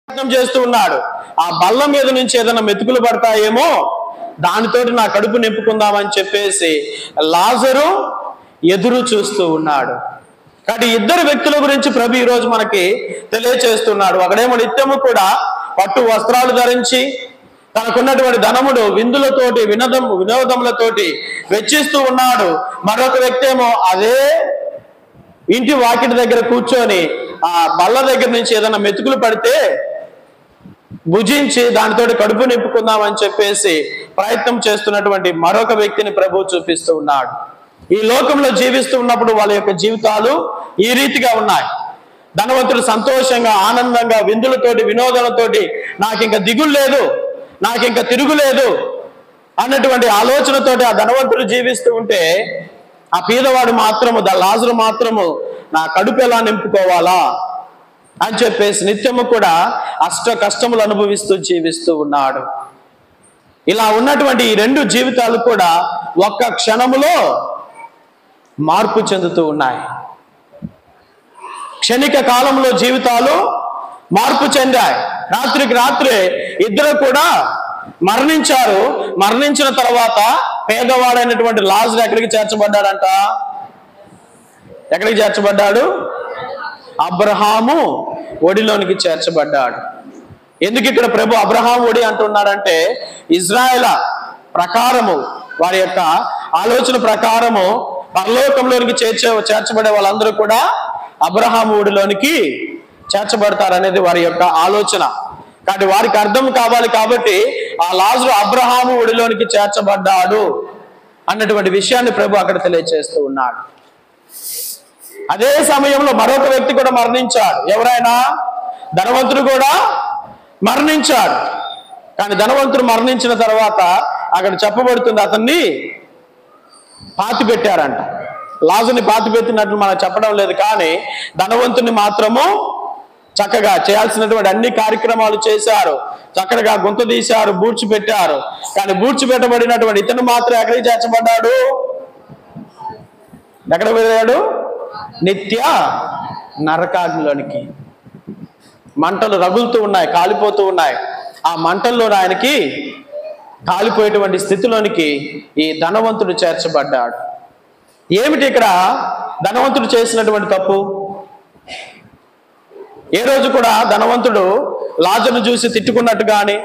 ప్రయత్నం చేస్తూ ఉన్నాడు. ఆ బల్ల మీద నుంచి ఏదైనా మెతుకులు పడతాయేమో, దానితోటి నా కడుపు నింపుకుందామని చెప్పేసి లాజరు ఎదురు చూస్తూ ఉన్నాడు. కాబట్టి ఇద్దరు వ్యక్తుల గురించి ప్రభు ఈరోజు మనకి తెలియచేస్తున్నాడు. ఒకడేమో నిత్యము కూడా పట్టు వస్త్రాలు ధరించి తనకున్నటువంటి ధనముడు విందులతోటి వినోదములతోటి వెచ్చిస్తూ ఉన్నాడు. మరొక వ్యక్తి ఏమో అదే ఇంటి వాకిటి దగ్గర కూర్చొని ఆ బల్ల దగ్గర నుంచి ఏదైనా మెతుకులు పడితే భుజించి దానితోటి కడుపు నింపుకుందామని చెప్పేసి ప్రయత్నం చేస్తున్నటువంటి మరొక వ్యక్తిని ప్రభువు చూపిస్తూ ఉన్నాడు. ఈ లోకంలో జీవిస్తూ ఉన్నప్పుడు వాళ్ళ యొక్క జీవితాలు ఈ రీతిగా ఉన్నాయి. ధనవంతుడు సంతోషంగా ఆనందంగా విందులతోటి వినోదాలతోటి నాకు ఇంకా దిగులు లేదు, నాకు ఇంకా తిరుగులేదు అన్నటువంటి ఆలోచనతోటి ఆ ధనవంతుడు జీవిస్తూ ఉంటే, ఆ పేదవాడు మాత్రము లాజరు మాత్రము నా కడుపు ఎలా నింపుకోవాలా అని చెప్పేసి నిత్యము కూడా అష్ట కష్టములు అనుభవిస్తూ జీవిస్తూ ఉన్నాడు. ఇలా ఉన్నటువంటి ఈ రెండు జీవితాలు కూడా ఒక్క క్షణములో మార్పు చెందుతూ ఉన్నాయి. క్షణిక కాలంలో జీవితాలు మార్పు చెందాయి. రాత్రికి రాత్రే ఇద్దరు కూడా మరణించారు. మరణించిన తర్వాత పేదవాడైనటువంటి లాజరు ఎక్కడికి చేర్చబడ్డాడంట? ఎక్కడికి చేర్చబడ్డాడు? అబ్రహాము ఒడిలోనికి చేర్చబడ్డాడు. ఎందుకు ఇక్కడ ప్రభు అబ్రహాం ఒడి అంటున్నాడంటే, ఇజ్రాయేల్ ప్రకారము వారి యొక్క ఆలోచన ప్రకారము పరలోకంలోనికి చేర్చబడే వాళ్ళందరూ కూడా అబ్రహాము ఒడిలోనికి చేర్చబడతారనేది వారి యొక్క ఆలోచన. కాబట్టి వారికి అర్థం కావాలి. కాబట్టి ఆ లాజరు అబ్రహాము ఒడిలోనికి చేర్చబడ్డాడు అన్నటువంటి విషయాన్ని ప్రభు అక్కడ తెలియజేస్తూ ఉన్నాడు. అదే సమయంలో మరొక వ్యక్తి కూడా మరణించాడు. ఎవరైనా? ధనవంతుడు కూడా మరణించాడు. కానీ ధనవంతుడు మరణించిన తర్వాత అక్కడ చెప్పబడుతుంది అతన్ని పాతి పెట్టారంట. లాజరుని పాతి పెట్టినట్లు మనకు చెప్పడం లేదు, కానీ ధనవంతుని మాత్రము చక్కగా చేయాల్సినటువంటి అన్ని కార్యక్రమాలు చేశారు. చక్కగా గుంత తీశారు, బూడ్చిపెట్టారు. కానీ బూడ్చిపెట్టబడినటువంటి ఇతను మాత్రం ఎక్కడికి చేర్చబడ్డాడు? ఎక్కడ వెళ్ళాడు? నిత్య నరకాగ్నిలోనికి. మంటలు రగులుతూ ఉన్నాయి, కాలిపోతూ ఉన్నాయి. ఆ మంటల్లో ఆయనకి కాలిపోయేటువంటి స్థితిలోనికి ఈ ధనవంతుడు చేర్చబడ్డాడు. ఏమిటి ఇక్కడ ధనవంతుడు చేసినటువంటి తప్పు? ఏ రోజు కూడా ధనవంతుడు లాజరును చూసి తిట్టుకున్నట్టు కానీ,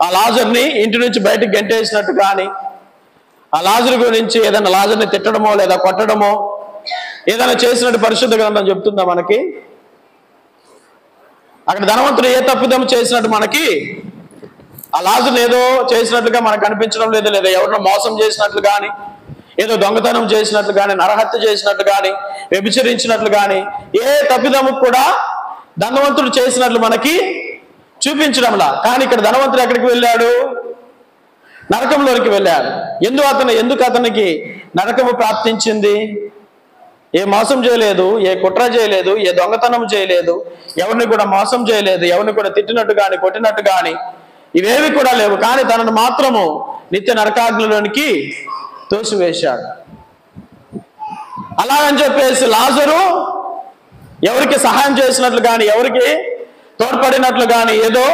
ఆ లాజరుని ఇంటి నుంచి బయటకు గెంటేసినట్టు కానీ, ఆ లాజరు గురించి ఏదైనా లాజరుని తిట్టడమో లేదా కొట్టడమో ఏదైనా చేసినట్టు పరిశుద్ధ గ్రంథం చెప్తుందా మనకి? అక్కడ ధనవంతుడు ఏ తప్పిదం చేసినట్టు మనకి ఆ లాజరుని ఏదో చేసినట్లుగా మనకు కనిపించడం లేదు. లేదా ఎవరినో మోసం చేసినట్లు కానీ, ఏదో దొంగతనం చేసినట్లు కానీ, నరహత్య చేసినట్లు కానీ, వ్యభిచరించినట్లు కానీ ఏ తప్పిదము కూడా ధనవంతుడు చేసినట్లు మనకి చూపించడంలా. కానీ ఇక్కడ ధనవంతుడు ఎక్కడికి వెళ్ళాడు? నరకంలోనికి వెళ్ళాడు. ఎందుకు అతనికి నరకము ప్రాప్తించింది? ఏ మోసం చేయలేదు, ఏ కుట్ర చేయలేదు, ఏ దొంగతనం చేయలేదు, ఎవరిని కూడా మోసం చేయలేదు, ఎవరిని కూడా తిట్టినట్టు కానీ కొట్టినట్టు కానీ ఇవేవి కూడా లేవు. కానీ తనను మాత్రము నిత్య నరకాగ్నిలోనికి తోసివేశాడు. అలాగని చెప్పేసి లాజరు ఎవరికి సహాయం చేసినట్లు కానీ, ఎవరికి తోడ్పడినట్లు కానీ, ఏదో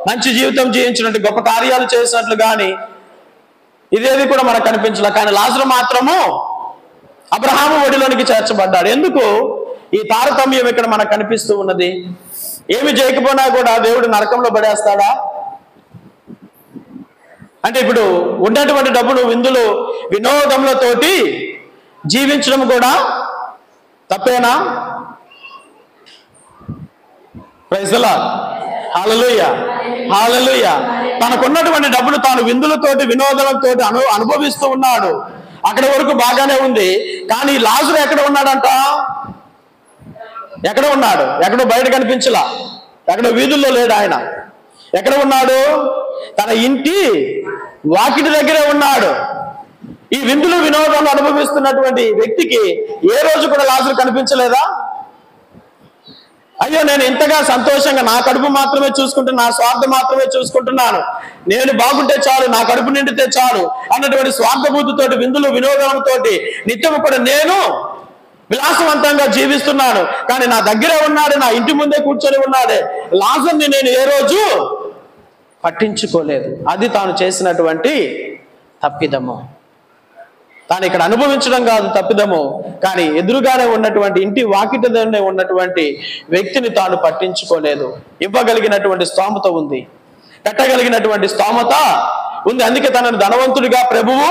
మంచి జీవితం జీవించినట్టు గొప్ప కార్యాలు చేసినట్లు కానీ ఇదేది కూడా మనకు కనిపించలే. కానీ లాజరు మాత్రము అబ్రహాము ఒడిలోనికి చేర్చబడ్డాడు. ఎందుకు ఈ తారతమ్యం ఇక్కడ మనకు కనిపిస్తూ ఉన్నది? ఏమి చేయకపోయినా కూడా దేవుడు నరకంలో పడేస్తాడా? అంటే ఇప్పుడు ఉన్నటువంటి డబ్బులు విందులు వినోదములతోటి జీవించడం కూడా తప్పేనా? Praise the Lord. Hallelujah, hallelujah. తనకున్నటువంటి డబ్బులు తాను విందులతోటి వినోదాలతోటి అనుభవిస్తూ ఉన్నాడు. అక్కడి వరకు బాగానే ఉంది. కానీ లాజరు ఎక్కడ ఉన్నాడంట? ఎక్కడ ఉన్నాడు? ఎక్కడో బయట కనిపించలా, ఎక్కడో వీధుల్లో లేడు ఆయన. ఎక్కడ ఉన్నాడు? తన ఇంటి వాకిటి దగ్గరే ఉన్నాడు. ఈ విందులు వినోదాలు అనుభవిస్తున్నటువంటి వ్యక్తికి ఏ రోజు కూడా లాజరు కనిపించలేదా? అయ్యో, నేను ఇంతగా సంతోషంగా నా కడుపు మాత్రమే చూసుకుంటున్నా, నా స్వార్థం మాత్రమే చూసుకుంటున్నాను, నేను బాగుంటే చాలు, నా కడుపు నిండితే చాలు అన్నటువంటి స్వార్థబుద్ధితోటి విందులు వినోదాలతోటి నిత్యము కూడా నేను విలాసవంతంగా జీవిస్తున్నాను, కానీ నా దగ్గరే ఉన్నాడు, నా ఇంటి ముందే కూర్చొని ఉన్నాడే, లాజర్ని నేను ఏ రోజు పట్టించుకోలేదు. అది తాను చేసినటువంటి తప్పిదము. తాను ఇక్కడ అనుభవించడం కాదు తప్పిదము, కానీ ఎదురుగానే ఉన్నటువంటి ఇంటి వాకిటనే ఉన్నటువంటి వ్యక్తిని తాను పట్టించుకోలేదు. ఇవ్వగలిగినటువంటి స్తోమత ఉంది, కట్టగలిగినటువంటి స్తోమత ఉంది. అందుకే తనను ధనవంతుడిగా ప్రభువు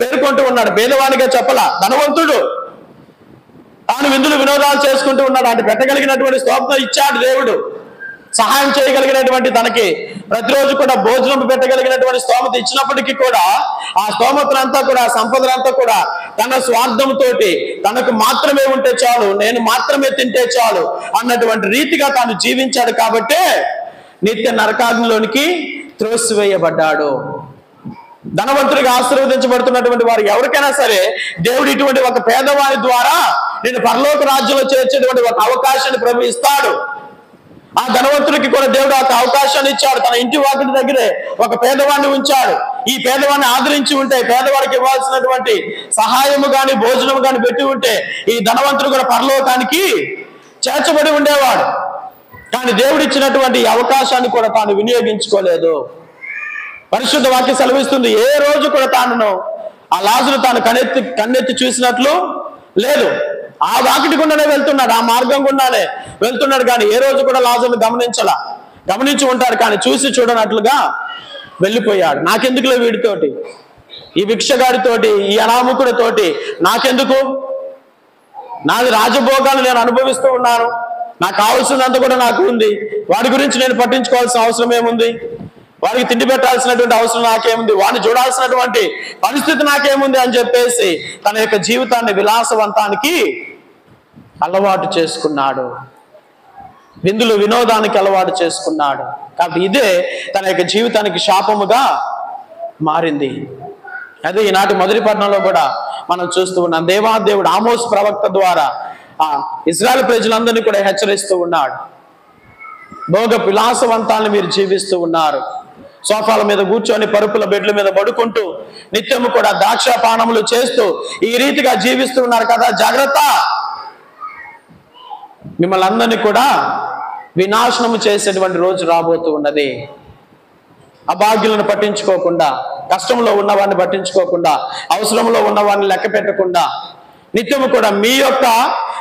పేర్కొంటూ ఉన్నాడు. పేదవాడిగా చెప్పలా, ధనవంతుడు. తాను విందులు వినోదాలు చేసుకుంటూ ఉన్నాడు. అంటే పెట్టగలిగినటువంటి స్తోమత ఇచ్చాడు దేవుడు. సహాయం చేయగలిగినటువంటి, తనకి ప్రతిరోజు కూడా భోజనం పెట్టగలిగినటువంటి స్తోమత ఇచ్చినప్పటికీ కూడా ఆ స్తోమతనంతా కూడా, ఆ సంపదనంతా కూడా తన స్వార్థంతో తనకు మాత్రమే ఉంటే చాలు, నేను మాత్రమే తింటే చాలు అన్నటువంటి రీతిగా తాను జీవించాడు. కాబట్టే నిత్య నరకాగ్నిలోనికి త్రోసివేయబడ్డాడు. ధనవంతుడిగా ఆశీర్వదించబడుతున్నటువంటి వారు ఎవరికైనా సరే దేవుడు ఇటువంటి ఒక పేదవాడి ద్వారా నేను పరలోక రాజ్యంలో చేర్చేటువంటి ఒక అవకాశాన్ని ప్రభు ఇస్తాడు. ఆ ధనవంతుడికి కూడా దేవుడు ఒక అవకాశాన్ని ఇచ్చాడు. తన ఇంటి వాకిటి దగ్గరే ఒక పేదవాడిని ఉంచాడు. ఈ పేదవాడిని ఆదరించి ఉంటే, పేదవాడికి ఇవ్వాల్సినటువంటి సహాయము గాని భోజనము గాని పెట్టి ఉంటే ఈ ధనవంతుడు కూడా పరలోకానికి చేర్చబడి ఉండేవాడు. కానీ దేవుడు ఇచ్చినటువంటి ఈ అవకాశాన్ని కూడా తాను వినియోగించుకోలేదు. పరిశుద్ధ వాక్యం సెలవిస్తుంది, ఏ రోజు కూడా తాను ఆ లాజరు తాను కన్నెత్తి చూసినట్లు లేదు. ఆ వాకిటి గుండానే వెళ్తున్నాడు, ఆ మార్గం గుండానే వెళ్తున్నాడు, కానీ ఏ రోజు కూడా లాజరును గమనించి ఉంటాడు, కానీ చూసి చూడనట్లుగా వెళ్ళిపోయాడు. నాకెందుకులే వీడితోటి, ఈ భిక్షగాడితోటి, ఈ అనామకుడితోటి నాకెందుకు, నాది రాజభోగాలు నేను అనుభవిస్తూ ఉన్నాను, నాకు కావాల్సినంత కూడా నాకు ఉంది, వాడి గురించి నేను పట్టించుకోవాల్సిన అవసరం ఏముంది, వాడికి తిండి పెట్టాల్సినటువంటి అవసరం నాకేముంది, వాడిని చూడాల్సినటువంటి పరిస్థితి నాకేముంది అని చెప్పేసి తన యొక్క జీవితాన్ని విలాసవంతానికి అలవాటు చేసుకున్నాడు, విందులు వినోదానికి అలవాటు చేసుకున్నాడు. కాబట్టి ఇదే తన యొక్క జీవితానికి శాపముగా మారింది. అదే ఈనాటి మొదటి పట్టణంలో కూడా మనం చూస్తూ ఉన్నాం. దేవాదేవుడు ఆమోస్ ప్రవక్త ద్వారా ఆ ఇశ్రాయేలు ప్రజలందరినీ కూడా హెచ్చరిస్తూ ఉన్నాడు. భోగ విలాసవంతాలను మీరు జీవిస్తూ ఉన్నారు, సోఫాల మీద కూర్చొని పరుపుల బెడ్ల మీద పడుకుంటూ నిత్యము కూడా ద్రాక్ష పానములు చేస్తూ ఈ రీతిగా జీవిస్తూ ఉన్నారు కదా, జాగ్రత్త, మిమ్మల్ని అందరినీ కూడా వినాశనము చేసేటువంటి రోజు రాబోతూ ఉన్నది. అభాగ్యులను పట్టించుకోకుండా, కష్టంలో ఉన్నవాడిని పట్టించుకోకుండా, అవసరంలో ఉన్నవాడిని లెక్క పెట్టకుండా నిత్యము కూడా మీ యొక్క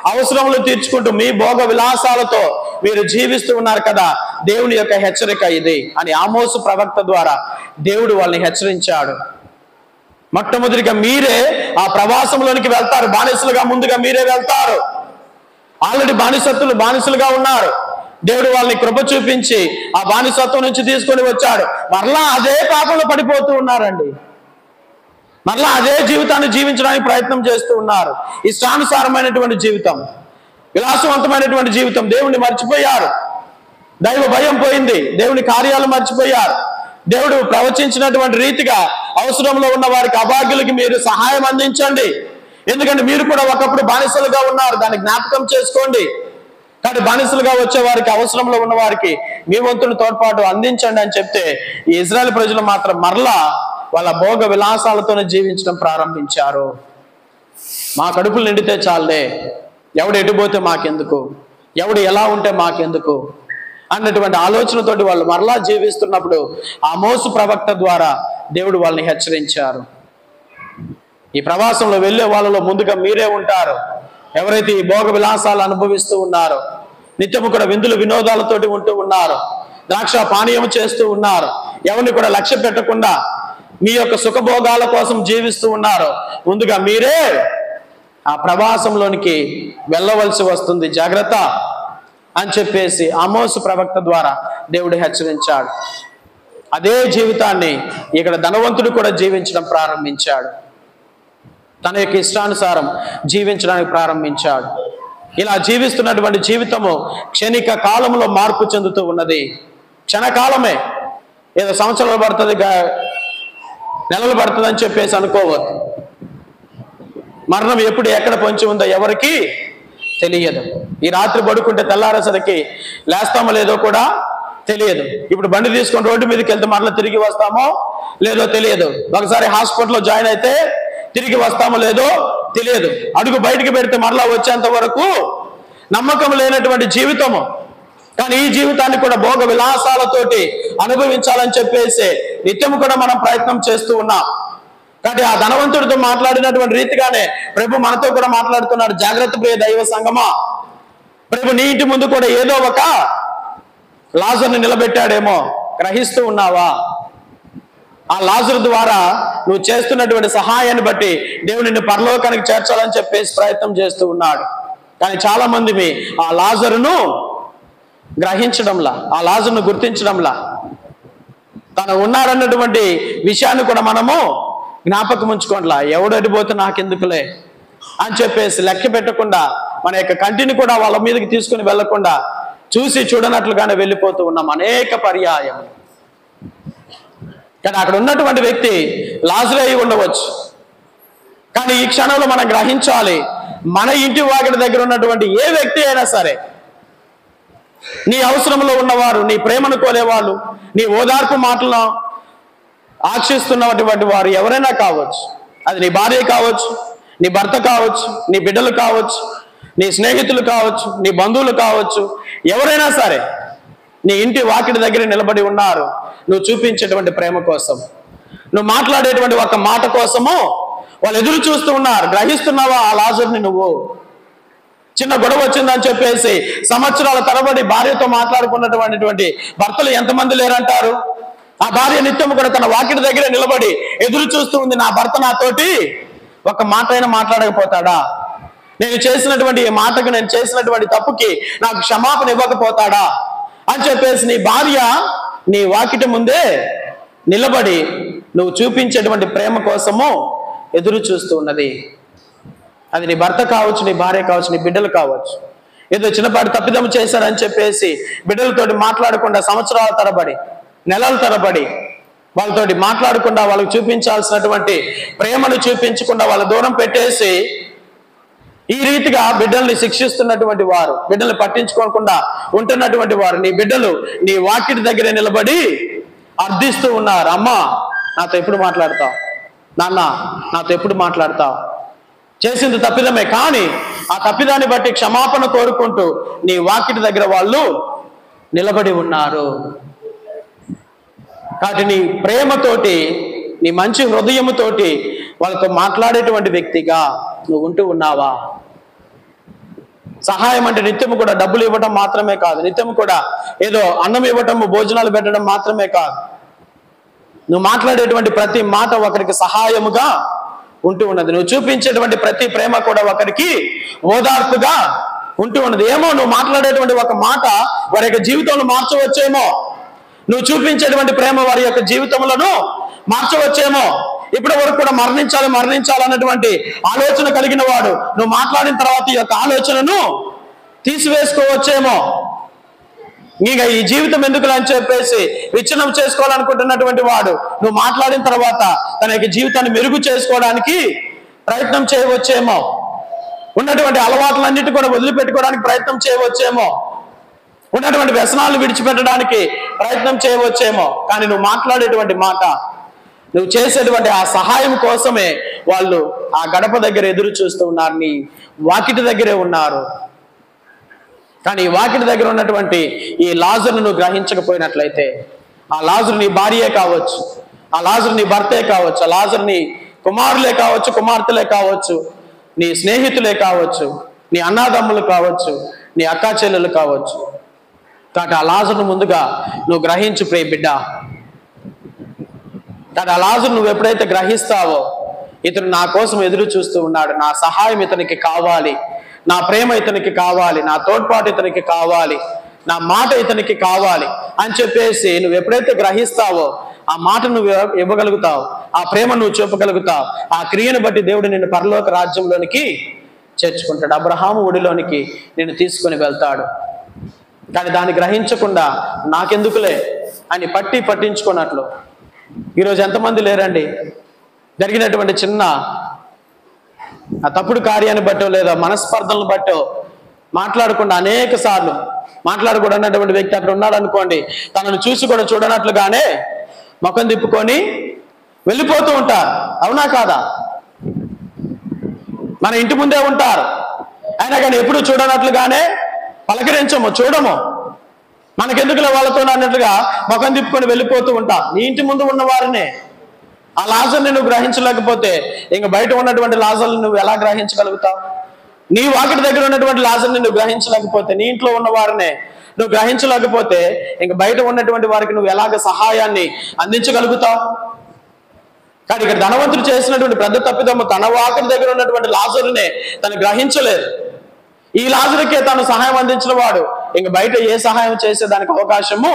అవసరములు తీర్చుకుంటూ మీ భోగ విలాసాలతో మీరు జీవిస్తూ ఉన్నారు కదా, దేవుని యొక్క హెచ్చరిక ఇది అని ఆమోసు ప్రవక్త ద్వారా దేవుడు వాళ్ళని హెచ్చరించాడు. మొట్టమొదటిగా మీరే ఆ ప్రవాసంలోనికి వెళ్తారు, బానిసలుగా ముందుగా మీరే వెళ్తారు. ఆల్రెడీ బానిసలుగా ఉన్నారు. దేవుడు వాళ్ళని కృప చూపించి ఆ బానిసత్వం నుంచి తీసుకొని వచ్చాడు. మరలా అదే పాపంలో పడిపోతూ ఉన్నారండి. మరలా అదే జీవితాన్ని జీవించడానికి ప్రయత్నం చేస్తూ ఉన్నారు. ఇష్టానుసారమైనటువంటి జీవితం, విలాసవంతమైనటువంటి జీవితం. దేవుణ్ణి మర్చిపోయారు, దైవ భయం పోయింది, దేవుని కార్యాలు మర్చిపోయారు. దేవుడు ప్రవచించినటువంటి రీతిగా అవసరంలో ఉన్న వారికి, అభాగ్యులకి మీరు సహాయం అందించండి, ఎందుకంటే మీరు కూడా ఒకప్పుడు బానిసలుగా ఉన్నారు, దాన్ని జ్ఞాపకం చేసుకోండి. కానీ బానిసలుగా వచ్చే వారికి, అవసరంలో ఉన్న వారికి మీ వంతుని తోడ్పాటు అందించండి అని చెప్తే ఈ ఇశ్రాయేలు ప్రజలు మాత్రం మరలా వాళ్ళ భోగ విలాసాలతోనే జీవించడం ప్రారంభించారు. మా కడుపులు నిండితే చాలే, ఎవడు ఎటుపోతే మాకెందుకు, ఎవడు ఎలా ఉంటే మాకెందుకు అన్నటువంటి ఆలోచనతోటి వాళ్ళు మరలా జీవిస్తున్నప్పుడు ఆమోసు ప్రవక్త ద్వారా దేవుడు వాళ్ళని హెచ్చరించారు. ఈ ప్రవాసంలో వెళ్ళే వాళ్ళలో ముందుగా మీరే ఉంటారు. ఎవరైతే ఈ భోగ విలాసాలు అనుభవిస్తూ ఉన్నారో, నిత్యము కూడా విందులు వినోదాలతోటి ఉంటూ ఉన్నారు, ద్రాక్ష పానీయం చేస్తూ ఉన్నారు, ఎవరిని కూడా లక్ష్య పెట్టకుండా మీ యొక్క సుఖభోగాల కోసం జీవిస్తూ ఉన్నారు, ముందుగా మీరే ఆ ప్రవాసంలోనికి వెళ్ళవలసి వస్తుంది, జాగ్రత్త అని చెప్పేసి ఆమోసు ప్రవక్త ద్వారా దేవుడు హెచ్చరించాడు. అదే జీవితాన్ని ఇక్కడ ధనవంతుడు కూడా జీవించడం ప్రారంభించాడు. తన యొక్క ఇష్టానుసారం జీవించడానికి ప్రారంభించాడు. ఇలా జీవిస్తున్నటువంటి జీవితము క్షణిక కాలంలో మార్పు చెందుతూ ఉన్నది. క్షణకాలమే, ఏదో సంవత్సరాలు పడుతుంది, నెలలు పడుతుంది అని చెప్పేసి అనుకోవద్దు. మరణం ఎప్పుడు ఎక్కడ పొంచి ఉందో ఎవరికి తెలియదు. ఈ రాత్రి పడుకుంటే తెల్లారేసరికి లేస్తామో లేదో కూడా తెలియదు. ఇప్పుడు బండి తీసుకొని రోడ్డు మీదకి వెళ్తే మరలా తిరిగి వస్తామో లేదో తెలియదు. ఒకసారి హాస్పిటల్లో జాయిన్ అయితే తిరిగి వస్తామో లేదో తెలియదు. అడుగు బయటికి పెడితే మరలా వచ్చేంత వరకు నమ్మకం లేనటువంటి జీవితము. కానీ ఈ జీవితాన్ని కూడా భోగ విలాసాలతోటి అనుభవించాలని చెప్పేసి నిత్యము కూడా మనం ప్రయత్నం చేస్తూ ఉన్నాం. కాబట్టి ఆ ధనవంతుడితో మాట్లాడినటువంటి రీతిగానే ప్రభు మనతో కూడా మాట్లాడుతున్నాడు. జాగ్రత్త ప్రియ దైవ సంగమా, ప్రభు నీ ఇంటి ముందు కూడా ఏదో ఒక లాజరుని నిలబెట్టాడేమో గ్రహిస్తూ ఉన్నావా? ఆ లాజరు ద్వారా నువ్వు చేస్తున్నటువంటి సహాయాన్ని బట్టి దేవుడు నిన్ను పరలోకానికి చేర్చాలని చెప్పేసి ప్రయత్నం చేస్తూ ఉన్నాడు. కానీ చాలా మంది ఆ లాజరును గ్రహించడంలా, ఆ లాజరును గుర్తించడంలా, తను ఉన్నాడన్నటువంటి విషయాన్ని కూడా మనము జ్ఞాపకం ఉంచుకోండిలా. ఎవడు అడిపోతే నాకెందుకులే అని చెప్పేసి లెక్క పెట్టకుండా మన యొక్క కంటిని కూడా వాళ్ళ మీదకి తీసుకుని వెళ్లకుండా చూసి చూడనట్లుగానే వెళ్ళిపోతూ ఉన్నాం అనేక పర్యాయం. కానీ అక్కడ ఉన్నటువంటి వ్యక్తి లాజరు అయి ఉండవచ్చు. కానీ ఈ క్షణంలో మనం గ్రహించాలి, మన ఇంటి వాకిటి దగ్గర ఉన్నటువంటి ఏ వ్యక్తి అయినా సరే, నీ అవసరంలో ఉన్నవారు, నీ ప్రేమను కోరేవాళ్ళు, నీ ఓదార్పు మాటలను ఆశిస్తున్నటువంటి వారు ఎవరైనా కావచ్చు. అది నీ భార్య కావచ్చు, నీ భర్త కావచ్చు, నీ బిడ్డలు కావచ్చు, నీ స్నేహితులు కావచ్చు, నీ బంధువులు కావచ్చు, ఎవరైనా సరే నీ ఇంటి వాకిటి దగ్గర నిలబడి ఉన్నారు. నువ్వు చూపించేటువంటి ప్రేమ కోసం, నువ్వు మాట్లాడేటువంటి ఒక మాట కోసము వాళ్ళు ఎదురు చూస్తూ ఉన్నారు. గ్రహిస్తున్నావా ఆ లాజరుని? నువ్వు చిన్న గొడవ వచ్చిందని చెప్పేసి సంవత్సరాల తరబడి భార్యతో మాట్లాడుకున్నటువంటి భర్తలు ఎంతమంది లేరంటారు? ఆ భార్య నిత్యం కూడా తన వాకిటి దగ్గర నిలబడి ఎదురు చూస్తూ ఉంది, నా భర్త నాతోటి ఒక మాట అయినా మాట్లాడకపోతాడా? నేను చేసినటువంటి ఈ మాటకు, నేను చేసినటువంటి తప్పుకి నాకు క్షమాపణ ఇవ్వకపోతాడా అని చెప్పేసి నీ భార్య నీ వాకిటి ముందే నిలబడి నువ్వు చూపించేటువంటి ప్రేమ కోసము ఎదురు చూస్తూ ఉన్నది. అది నీ భర్త కావచ్చు, నీ భార్య కావచ్చు, నీ బిడ్డలు కావచ్చు. ఏదో చిన్నపాటి తప్పిదం చేశారని చెప్పేసి బిడ్డలతోటి మాట్లాడకుండా సంవత్సరాల తరబడి, నెలల తరబడి వాళ్ళతోటి మాట్లాడకుండా, వాళ్ళకి చూపించాల్సినటువంటి ప్రేమను చూపించకుండా వాళ్ళ దూరం పెట్టేసి ఈ రీతిగా బిడ్డల్ని శిక్షిస్తున్నటువంటి వారు, బిడ్డల్ని పట్టించుకోకుండా ఉంటున్నటువంటి వారు, నీ బిడ్డలు నీ వాకిటి దగ్గర నిలబడి అర్థిస్తూ ఉన్నారు. అమ్మా నాతో ఎప్పుడు మాట్లాడతావు, నాన్న నాతో ఎప్పుడు మాట్లాడతావు? చేసింది తప్పిదమే, కానీ ఆ తప్పిదాన్ని బట్టి క్షమాపణ కోరుకుంటూ నీ వాకిటి దగ్గర వాళ్ళు నిలబడి ఉన్నారు. కాబట్టి నీ ప్రేమతోటి, నీ మంచి హృదయముతోటి వాళ్ళతో మాట్లాడేటువంటి వ్యక్తిగా నువ్వు ఉంటూ ఉన్నావా? సహాయం అంటే నిత్యము కూడా డబ్బులు ఇవ్వడం మాత్రమే కాదు, నిత్యము కూడా ఏదో అన్నం ఇవ్వటం, భోజనాలు పెట్టడం మాత్రమే కాదు. నువ్వు మాట్లాడేటువంటి ప్రతి మాట ఒకరికి సహాయముగా ఉంటూ ఉన్నది. నువ్వు చూపించేటువంటి ప్రతి ప్రేమ కూడా ఒకరికి ఓదార్పుగా ఉంటూ ఉన్నది. ఏమో నువ్వు మాట్లాడేటువంటి ఒక మాట వారి యొక్క జీవితంలో మార్చవచ్చేమో, నువ్వు చూపించేటువంటి ప్రేమ వారి యొక్క జీవితములను మార్చవచ్చేమో. ఇప్పటి వరకు కూడా మరణించాలన్నటువంటి ఆలోచన కలిగిన వాడు నువ్వు మాట్లాడిన తర్వాత ఈ యొక్క ఆలోచనను తీసివేసుకోవచ్చేమో. ఇక ఈ జీవితం ఎందుకు అని చెప్పేసి విచ్ఛిన్నం చేసుకోవాలనుకుంటున్నటువంటి వాడు నువ్వు మాట్లాడిన తర్వాత తన యొక్క జీవితాన్ని మెరుగు చేసుకోవడానికి ప్రయత్నం చేయవచ్చేమో. ఉన్నటువంటి అలవాట్లన్నిటి కూడా వదిలిపెట్టుకోవడానికి ప్రయత్నం చేయవచ్చేమో. ఉన్నటువంటి వ్యసనాలను విడిచిపెట్టడానికి ప్రయత్నం చేయవచ్చేమో. కానీ నువ్వు మాట్లాడేటువంటి మాట, నువ్వు చేసేటువంటి ఆ సహాయం కోసమే వాళ్ళు ఆ గడప దగ్గర ఎదురు చూస్తూ ఉన్నారు, నీ వాకిటి దగ్గరే ఉన్నారు. కానీ ఈ వాకిటి దగ్గర ఉన్నటువంటి ఈ లాజరును నువ్వు గ్రహించకపోయినట్లయితే, ఆ లాజరు నీ భార్యే కావచ్చు, ఆ లాజరు నీ భర్తే కావచ్చు, ఆ లాజరు నీ కుమారులే కావచ్చు, కుమార్తెలే కావచ్చు, నీ స్నేహితులే కావచ్చు, నీ అన్నాదమ్ములు కావచ్చు, నీ అక్కా చెల్లెలు కావచ్చు. కాబట్టి ఆ లాజరును ముందుగా నువ్వు గ్రహించు ప్రియ బిడ్డ. కానీ ఆ లాజరు నువ్వు ఎప్పుడైతే గ్రహిస్తావో, ఇతను నా కోసం ఎదురు చూస్తూ ఉన్నాడు, నా సహాయం ఇతనికి కావాలి, నా ప్రేమ ఇతనికి కావాలి, నా తోడ్పాటు ఇతనికి కావాలి, నా మాట ఇతనికి కావాలి అని చెప్పేసి నువ్వు ఎప్పుడైతే గ్రహిస్తావో ఆ మాట నువ్వు ఇవ్వగలుగుతావు, ఆ ప్రేమ నువ్వు చూపగలుగుతావు. ఆ క్రియను బట్టి దేవుడు నిన్ను పరలోక రాజ్యంలోనికి చేర్చుకుంటాడు. అబ్రహాము ఒడిలోనికి నిన్ను తీసుకొని వెళ్తాడు. కానీ దాన్ని గ్రహించకుండా నాకెందుకులే అని పట్టించుకున్నట్లు ఈరోజు ఎంతమంది లేరండి? జరిగినటువంటి చిన్న ఆ తప్పుడు కార్యాన్ని బట్టో లేదా మనస్పర్ధలను బట్టో మాట్లాడకుండా అనేక సార్లు మాట్లాడకూడనటువంటి వ్యక్తి అక్కడ ఉన్నాడు అనుకోండి, తనను చూసి కూడా చూడనట్లుగానే ముఖం తిప్పుకొని వెళ్ళిపోతూ ఉంటారు. అవునా కాదా? మన ఇంటి ముందే ఉంటారు, అయినా కానీ ఎప్పుడు చూడనట్లుగానే పలకరించము, చూడము. మనకెందుకులే వాళ్ళతో అన్నట్లుగా ముఖం తిప్పుకొని వెళ్ళిపోతూ ఉంటాం. నీ ఇంటి ముందు ఉన్న వారినే. ఆ లాజర్ని నువ్వు గ్రహించలేకపోతే ఇంక బయట ఉన్నటువంటి లాజర్ని నువ్వు ఎలా గ్రహించగలుగుతావు? నీ వాకిటి దగ్గర ఉన్నటువంటి లాజర్ని నువ్వు గ్రహించలేకపోతే, నీ ఇంట్లో ఉన్న వారినే నువ్వు గ్రహించలేకపోతే ఇంక బయట ఉన్నటువంటి వారికి నువ్వు ఎలాగ సహాయాన్ని అందించగలుగుతావు? కానీ ఇక్కడ ధనవంతుడు చేసినటువంటి పెద్ద తప్పిదమ్మ తన వాకిటి దగ్గర ఉన్నటువంటి లాజరునే తను గ్రహించలేదు. ఈ లాజరుకే తాను సహాయం అందించిన వాడు ఇంక బయట ఏ సహాయం చేసేదానికి అవకాశము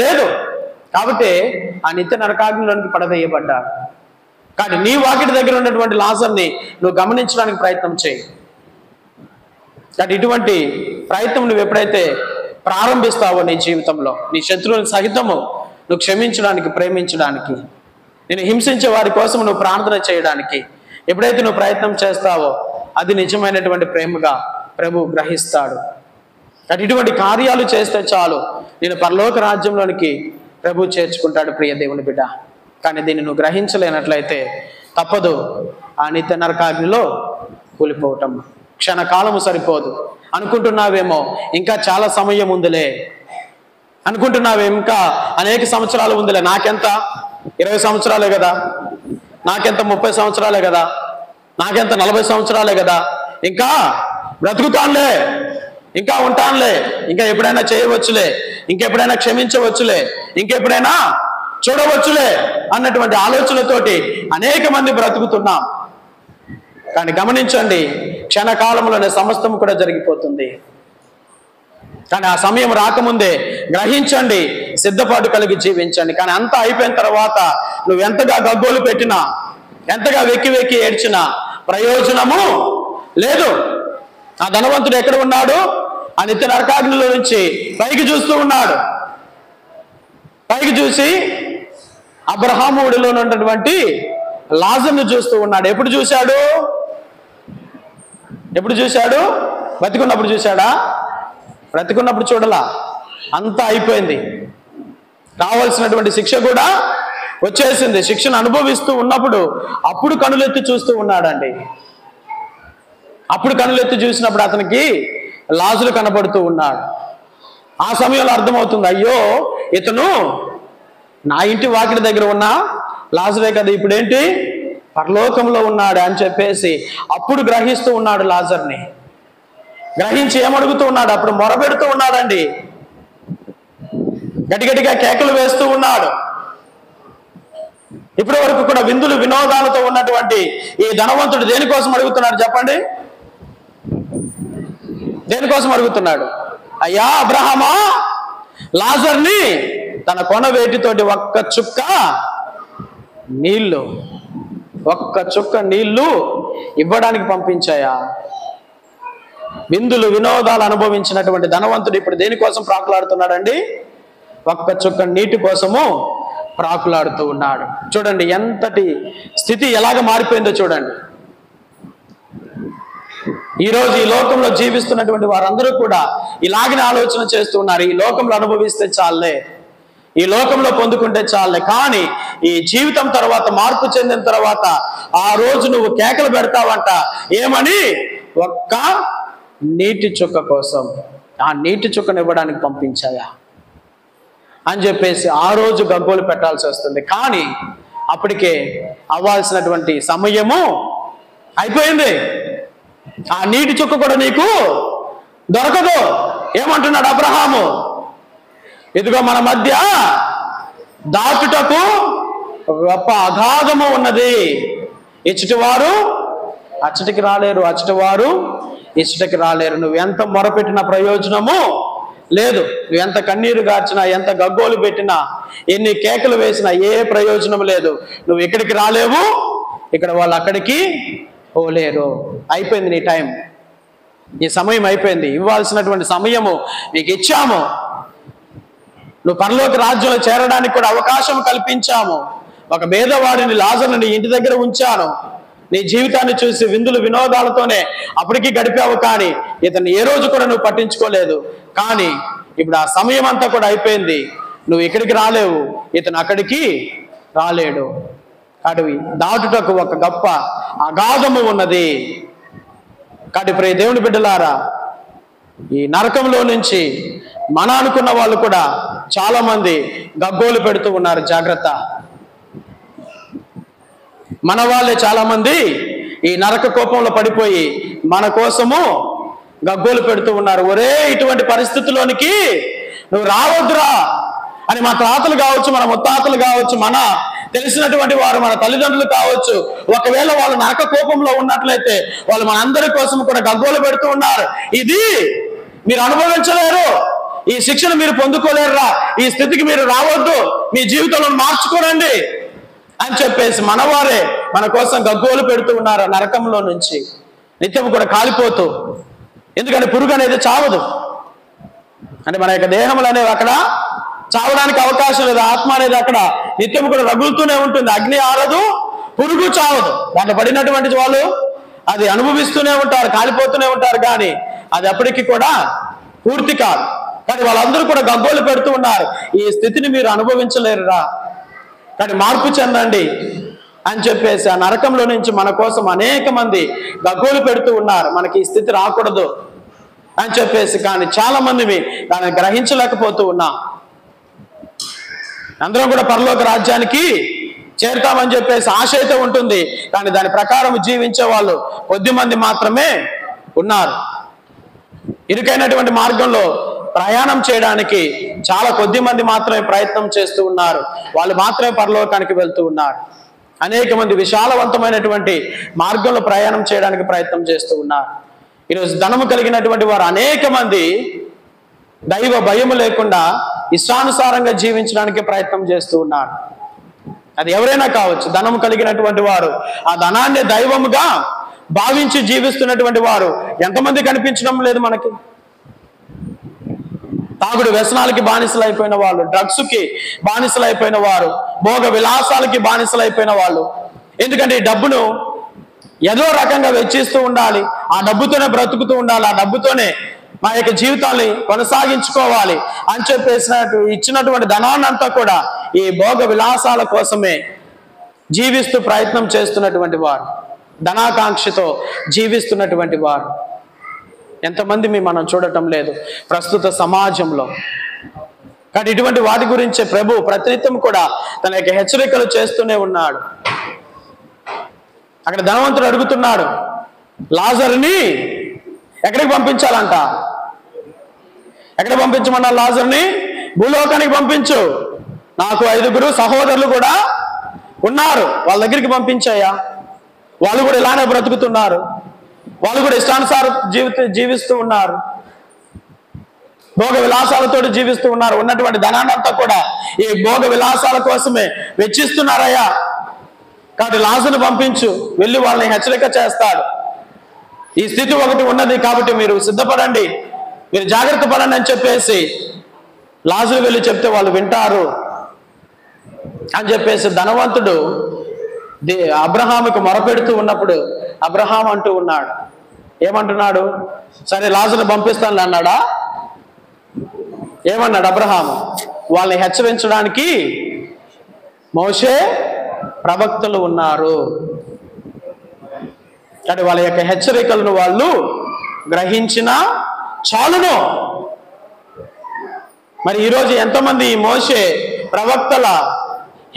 లేదు. కాబట్టి ఆ నిత్య నరకాగ్నిలోనికి పడవేయబడ్డాడు. కానీ నీ వాకిటి దగ్గర ఉన్నటువంటి లాజర్ని నువ్వు గమనించడానికి ప్రయత్నం చేయి. కాబట్టి ఇటువంటి ప్రయత్నం నువ్వు ఎప్పుడైతే ప్రారంభిస్తావో నీ జీవితంలో, నీ శత్రువుని సహితము నువ్వు క్షమించడానికి, ప్రేమించడానికి, నేను హింసించే వారి కోసం నువ్వు ప్రార్థన చేయడానికి ఎప్పుడైతే నువ్వు ప్రయత్నం చేస్తావో అది నిజమైనటువంటి ప్రేమగా ప్రభు గ్రహిస్తాడు. కాబట్టి ఇటువంటి కార్యాలు చేస్తే చాలు నేను పరలోక రాజ్యంలోనికి ప్రభు చేర్చుకుంటాడు. ప్రియ దేవుని బిడ్డ, కానీ దీన్ని నువ్వు గ్రహించలేనట్లయితే తప్పదు ఆ నిత్య నరకాగ్నిలో కూలిపోవటం. క్షణకాలము సరిపోదు అనుకుంటున్నావేమో, ఇంకా చాలా సమయం ఉందిలే అనుకుంటున్నావే, ఇంకా అనేక సంవత్సరాలు ఉందిలే, నాకెంత 20 సంవత్సరాలే కదా, నాకెంత 30 సంవత్సరాలే కదా, నాకెంత 40 సంవత్సరాలే కదా, ఇంకా బ్రతుకుతానులే, ఇంకా ఉంటానులే, ఇంకా ఎప్పుడైనా చేయవచ్చులే, ఇంకెప్పుడైనా క్షమించవచ్చులే, ఇంకెప్పుడైనా చూడవచ్చులే అన్నటువంటి ఆలోచనతోటి అనేక మంది బ్రతుకుతున్నాం. కానీ గమనించండి, క్షణకాలంలోనే సమస్తం కూడా జరిగిపోతుంది. కానీ ఆ సమయం రాకముందే గ్రహించండి, సిద్ధపాటు కలిగి జీవించండి. కానీ అంతా అయిపోయిన తర్వాత నువ్వు ఎంతగా గగ్గోలు పెట్టినా, ఎంతగా వెక్కి వెక్కి ఏడ్చినా ప్రయోజనము లేదు. ఆ ధనవంతుడు ఎక్కడ ఉన్నాడు? ఆ నిత్య నరకాగ్నిలో నుంచి పైకి చూస్తూ ఉన్నాడు. పైకి చూసి అబ్రహాము ఒడిలో ఉన్నటువంటి లాజరును చూస్తూ ఉన్నాడు. ఎప్పుడు చూశాడు? ఎప్పుడు చూశాడు? బతికున్నప్పుడు చూశాడా? బ్రతికున్నప్పుడు చూడలా. అంతా అయిపోయింది. కావలసినటువంటి శిక్ష కూడా వచ్చేసింది. శిక్షను అనుభవిస్తూ ఉన్నప్పుడు అప్పుడు కనులెత్తి చూస్తూ ఉన్నాడండి. అప్పుడు కనులెత్తి చూసినప్పుడు అతనికి లాజరు కనబడుతూ ఉన్నాడు. ఆ సమయంలో అర్థమవుతుంది, అయ్యో ఇతను నా ఇంటి వాకిటి దగ్గర ఉన్న లాజరే కదా, ఇప్పుడేంటి పరలోకంలో ఉన్నాడు అని చెప్పేసి అప్పుడు గ్రహిస్తూ ఉన్నాడు. లాజర్ని గ్రహించి ఏమడుగుతూ ఉన్నాడు? అప్పుడు మొరబెడుతూ ఉన్నాడండి. గట్టిగట్టిగా కేకలు వేస్తూ ఉన్నాడు. ఇప్పటి వరకు కూడా విందులు వినోదాలతో ఉన్నటువంటి ఈ ధనవంతుడు దేనికోసం అడుగుతున్నాడు చెప్పండి? దేనికోసం అడుగుతున్నాడు? అయ్యా అబ్రహామా, లాజర్ని తన కొన వేటితోటి ఒక్క చుక్క నీళ్లు ఇవ్వడానికి పంపించాయా? విందులు వినోదాలు అనుభవించినటువంటి ధనవంతుడు ఇప్పుడు దేనికోసం ప్రాకులాడుతున్నాడండి? ఒక్క చుక్క నీటి కోసము ప్రాకులాడుతూ ఉన్నాడు. చూడండి ఎంతటి స్థితి ఎలాగ మారిపోయిందో చూడండి. ఈరోజు ఈ లోకంలో జీవిస్తున్నటువంటి వారందరూ కూడా ఇలాగనే ఆలోచన చేస్తున్నారు. ఈ లోకంలో అనుభవిస్తే చాలే, ఈ లోకంలో పొందుకుంటే చాలే, కానీ ఈ జీవితం తర్వాత, మార్పు చెందిన తర్వాత ఆ రోజు నువ్వు కేకలు పెడతావంట. ఏమని? ఒక్క నీటి చుక్క కోసం. ఆ నీటి చుక్కను ఇవ్వడానికి పంపించాయా అని చెప్పేసి ఆ రోజు గగ్గోలు పెట్టాల్సి వస్తుంది. కానీ అప్పటికే అవ్వాల్సినటువంటి సమయము అయిపోయింది. ఆ నీటి చుక్క కూడా నీకు దొరకదు. ఏమంటున్నాడు అబ్రహాము? ఇదిగో మన మధ్య దాటుటకు గొప్ప అగాధము ఉన్నది, ఇచ్చటి వారు అచ్చటికి రాలేరు, అచ్చటి వారు ఇచ్చటికి రాలేరు. నువ్వు ఎంత మొరపెట్టినా ప్రయోజనము లేదు. నువ్వు ఎంత కన్నీరు గార్చినా, ఎంత గగ్గోలు పెట్టినా, ఎన్ని కేకలు వేసినా ఏ ప్రయోజనం లేదు. నువ్వు ఇక్కడికి రాలేవు, ఇక్కడ వాళ్ళు అక్కడికి పోలేరు. అయిపోయింది నీ టైం, నీ సమయం అయిపోయింది. ఇవ్వాల్సినటువంటి సమయము నీకు ఇచ్చాము. నువ్వు పరలోక రాజ్యంలో చేరడానికి కూడా అవకాశం కల్పించాము. ఒక పేదవాడిని, లాజరుని నీ ఇంటి దగ్గర ఉంచాను. నీ జీవితాన్ని చూసి విందులు వినోదాలతోనే అప్పటికి గడిపావు, కానీ ఇతన్ని ఏ రోజు కూడా నువ్వు పట్టించుకోలేదు. కానీ ఇప్పుడు ఆ సమయం అంతా కూడా అయిపోయింది. నువ్వు ఇక్కడికి రాలేవు, ఇతను అక్కడికి రాలేడు. అడవి దాటుటకు ఒక గొప్ప అగాధము ఉన్నది. కాబట్టి ప్రియ దేవుని బిడ్డలారా, ఈ నరకంలో నుంచి మన అనుకున్న వాళ్ళు కూడా చాలా మంది గగ్గోలు పెడుతూ ఉన్నారు. జాగ్రత్త. మన వాళ్ళే చాలా మంది ఈ నరక కోపంలో పడిపోయి మన కోసము గగ్గోలు పెడుతూ ఉన్నారు. ఒరే, ఇటువంటి పరిస్థితుల్లోనికి నువ్వు రావద్దురా అని మా తాతలు కావచ్చు, మన ముత్తాతలు కావచ్చు, మన తెలిసినటువంటి వారు, మన తల్లిదండ్రులు కావచ్చు, ఒకవేళ వాళ్ళు నరక కోపంలో ఉన్నట్లయితే వాళ్ళు మనందరి కోసం కూడా గగ్గోలు పెడుతూ ఉన్నారు. ఇది మీరు అనుభవించలేరు, ఈ శిక్షను మీరు పొందుకోలేరురా, ఈ స్థితికి మీరు రావద్దు, మీ జీవితంలో మార్చుకోరండి అని చెప్పేసి మనవారే మన కోసం గగ్గోలు పెడుతూ ఉన్నారు నరకంలో నుంచి, నిత్యం కూడా కాలిపోతూ. ఎందుకంటే పురుగు అనేది చావదు, అంటే మన యొక్క దేహములు అనేవి అక్కడ చావడానికి అవకాశం లేదు. ఆత్మ అనేది అక్కడ నిత్యం కూడా రగులుతూనే ఉంటుంది. అగ్ని ఆరదు, పురుగు చావదు. దాంట్లో పడినటువంటి వాళ్ళు అది అనుభవిస్తూనే ఉంటారు, కాలిపోతూనే ఉంటారు, కానీ అది అప్పటికి కూడా పూర్తి కాదు. కానీ వాళ్ళందరూ కూడా గగ్గోలు పెడుతూ ఉన్నారు, ఈ స్థితిని మీరు అనుభవించలేరురా, కానీ మార్పు చెందండి అని చెప్పేసి ఆ నరకంలో నుంచి మన కోసం అనేక మంది గగ్గోలు పెడుతూ ఉన్నారు. మనకి ఈ స్థితి రాకూడదు అని చెప్పేసి, కానీ చాలా మంది దాన్ని గ్రహించలేకపోతూ ఉన్నాం. అందరం కూడా పరలోక రాజ్యానికి చేరుతామని చెప్పేసి ఆశ అయితే ఉంటుంది, కానీ దాని ప్రకారం జీవించే వాళ్ళు కొద్ది మంది మాత్రమే ఉన్నారు. ఇరుకైనటువంటి మార్గంలో ప్రయాణం చేయడానికి చాలా కొద్ది మంది మాత్రమే ప్రయత్నం చేస్తూ ఉన్నారు. వాళ్ళు మాత్రమే పరలోకానికి వెళ్తూ ఉన్నారు. అనేక మంది విశాలవంతమైనటువంటి మార్గంలో ప్రయాణం చేయడానికి ప్రయత్నం చేస్తూ ఉన్నారు. ఈరోజు ధనము కలిగినటువంటి వారు అనేక మంది దైవ భయము లేకుండా ఇష్టానుసారంగా జీవించడానికి ప్రయత్నం చేస్తూ ఉన్నారు. అది ఎవరైనా కావచ్చు. ధనము కలిగినటువంటి వారు ఆ ధనాన్ని దైవముగా భావించి జీవిస్తున్నటువంటి వారు ఎంతమంది కనిపించడం లేదు మనకి. తాగుడు వ్యసనాలకి బానిసలు అయిపోయిన వాళ్ళు, డ్రగ్స్కి బానిసలు అయిపోయిన వారు, భోగ విలాసాలకి బానిసలు అయిపోయిన వాళ్ళు. ఎందుకంటే ఈ డబ్బును ఏదో రకంగా వెచ్చిస్తూ ఉండాలి, ఆ డబ్బుతోనే బ్రతుకుతూ ఉండాలి, ఆ డబ్బుతోనే మా యొక్క జీవితాన్ని కొనసాగించుకోవాలి అని చెప్పేసినట్టు ఇచ్చినటువంటి ధనాన్ని అంతా కూడా ఈ భోగ విలాసాల కోసమే జీవిస్తూ ప్రయత్నం చేస్తున్నటువంటి వారు, ధనాకాంక్షతో జీవిస్తున్నటువంటి వారు ఎంతమంది మనం చూడటం లేదు ప్రస్తుత సమాజంలో. కానీ ఇటువంటి వాటి గురించి ప్రభు ప్రతినిత్యం కూడా తన యొక్క హెచ్చరికలు చేస్తూనే ఉన్నాడు. అక్కడ ధనవంతుడు అడుగుతున్నాడు, లాజరుని ఎక్కడికి పంపించాలంట? ఎక్కడ పంపించమన్నా? లాజరుని భూలోకానికి పంపించు, నాకు 5 సహోదరులు కూడా ఉన్నారు, వాళ్ళ దగ్గరికి పంపించాయా. వాళ్ళు కూడా ఇలానే బ్రతుకుతున్నారు, వాళ్ళు కూడా ఇష్టానుసార జీవిస్తూ ఉన్నారు, భోగ విలాసాలతో జీవిస్తూ ఉన్నారు. ఉన్నటువంటి ధనాన్ని అంతా కూడా ఈ భోగ విలాసాల కోసమే వెచ్చిస్తున్నారయ్యా. కాబట్టి లాజరుని పంపించు, వెళ్ళి వాళ్ళని హెచ్చరిక చేస్తాడు. ఈ స్థితి ఒకటి ఉన్నది, కాబట్టి మీరు సిద్ధపడండి, మీరు జాగ్రత్త పడండి అని చెప్పేసి లాజరు వెళ్ళి చెప్తే వాళ్ళు వింటారు అని చెప్పేసి ధనవంతుడు అబ్రహాముకు మొరపెడుతూ ఉన్నప్పుడు అబ్రహాం అంటూ ఉన్నాడు, ఏమంటున్నాడు? సరే లాజరుని పంపిస్తాను అన్నాడా? ఏమన్నాడు అబ్రహాము? వాళ్ళని హెచ్చరించడానికి మోషే ప్రవక్తలు ఉన్నారు, కానీ వాళ్ళ యొక్క హెచ్చరికలను వాళ్ళు గ్రహించినా చాలును. మరి ఈరోజు ఎంతమంది ఈ మోషే ప్రవక్తల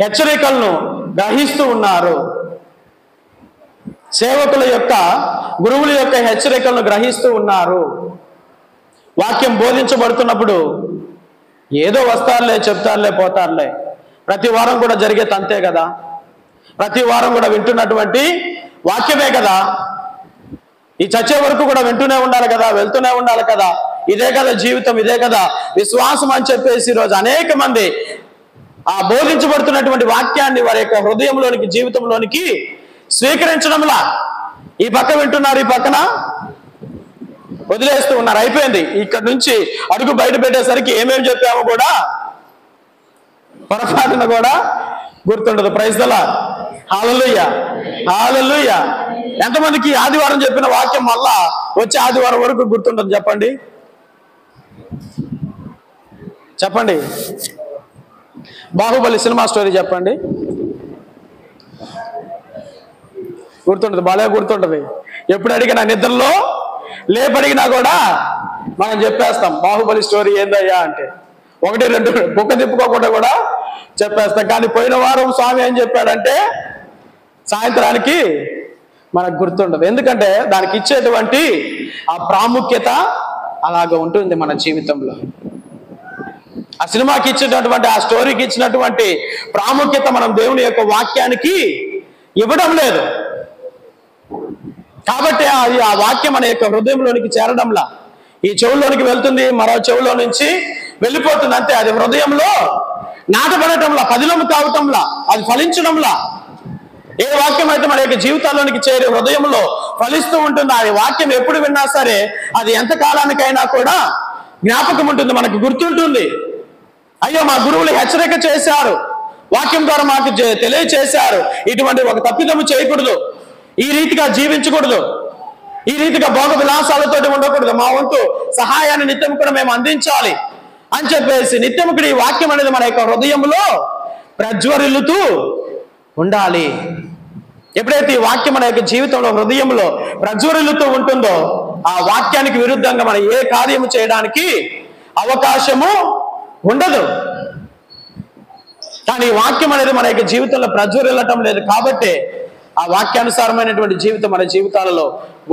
హెచ్చరికలను గ్రహిస్తూ ఉన్నారు? సేవకుల యొక్క, గురువుల యొక్క హెచ్చరికలను గ్రహిస్తూ ఉన్నారు? వాక్యం బోధించబడుతున్నప్పుడు ఏదో వస్తారులే, చెప్తారులే, పోతారులే, ప్రతి వారం కూడా జరిగే తంతే కదా, ప్రతి వారం కూడా వింటున్నటువంటి వాక్యమే కదా, ఈ చచ్చే వరకు కూడా వింటూనే ఉండాలి కదా, వెళ్తూనే ఉండాలి కదా, ఇదే కదా జీవితం, ఇదే కదా విశ్వాసం అని చెప్పేసి ఈరోజు అనేక మంది ఆ బోధించబడుతున్నటువంటి వాక్యాన్ని వారి యొక్క హృదయంలోనికి, జీవితంలోనికి స్వీకరించడంలా ఈ పక్క వింటున్నారు, ఈ పక్కన వదిలేస్తూ ఉన్నారు. అయిపోయింది, ఇక్కడ నుంచి అడుగు బయట పెట్టేసరికి ఏమేమి చెప్పామో కూడా పొరపాటున కూడా గుర్తుండదు. ప్రైజ్ ద లార్డ్, హల్లెలూయా, హల్లెలూయా. ఎంతమందికి ఆదివారం చెప్పిన వాక్యం మళ్ళా వచ్చే ఆదివారం వరకు గుర్తుండదు? చెప్పండి, చెప్పండి. బాహుబలి సినిమా స్టోరీ చెప్పండి, గుర్తుంటది, బాగా గుర్తుంటది. ఎప్పుడు అడిగినా నిద్రలో లేపడిగినా కూడా మనం చెప్పేస్తాం బాహుబలి స్టోరీ ఏందయ్యా అంటే, 1-2 బుక్క తిప్పుకోకుండా కూడా చెప్పేస్తాం. కానీ పోయిన వారం స్వామి ఏం చెప్పాడంటే సాయంత్రానికి మనకు గుర్తుండదు. ఎందుకంటే దానికి ఇచ్చేటువంటి ఆ ప్రాముఖ్యత అలాగ ఉంటుంది మన జీవితంలో. ఆ సినిమాకి ఇచ్చినటువంటి, ఆ స్టోరీకి ఇచ్చినటువంటి ప్రాముఖ్యత మనం దేవుని యొక్క వాక్యానికి ఇవ్వడం లేదు. కాబట్టి ఆ వాక్యం మన యొక్క హృదయంలోనికి చేరడంలా, ఈ చెవుల్లోనికి వెళ్తుంది, మరో చెవులో నుంచి వెళ్ళిపోతుంది అంతే. అది హృదయంలో నాటబడటంలా, పదిలము కావటంలా, అది ఫలించడంలా. ఏ వాక్యం అయితే మన యొక్క జీవితాల్లోనికి చేరి హృదయంలో ఫలిస్తూ ఉంటుందో, ఆ వాక్యం ఎప్పుడు విన్నా సరే అది ఎంత కాలానికైనా కూడా జ్ఞాపకం ఉంటుంది, మనకు గుర్తుంటుంది. అయ్యో మా గురువులు హెచ్చరిక చేశారు, వాక్యం ద్వారా మాకు తెలియచేశారు, ఇటువంటి ఒక తప్పిదము చేయకూడదు, ఈ రీతిగా జీవించకూడదు, ఈ రీతిగా భోగ విలాసాలతో ఉండకూడదు, మా వంతు సహాయాన్ని నిత్యం కూడా మేము అందించాలి అని చెప్పేసి నిత్యం కూడా ఈ వాక్యం అనేది మన యొక్క హృదయంలో ప్రజ్వరిల్లుతూ ఉండాలి. ఎప్పుడైతే ఈ వాక్యం మన యొక్క జీవితంలో హృదయంలో ప్రజ్వరిల్లుతూ ఉంటుందో, ఆ వాక్యానికి విరుద్ధంగా మనం ఏ కార్యము చేయడానికి అవకాశము ఉండదు. కానీ ఈ వాక్యం అనేది మన యొక్క జీవితంలో ప్రజ్వరిల్లటం లేదు కాబట్టి ఆ వాక్యానుసారమైనటువంటి జీవితం మన జీవితాలలో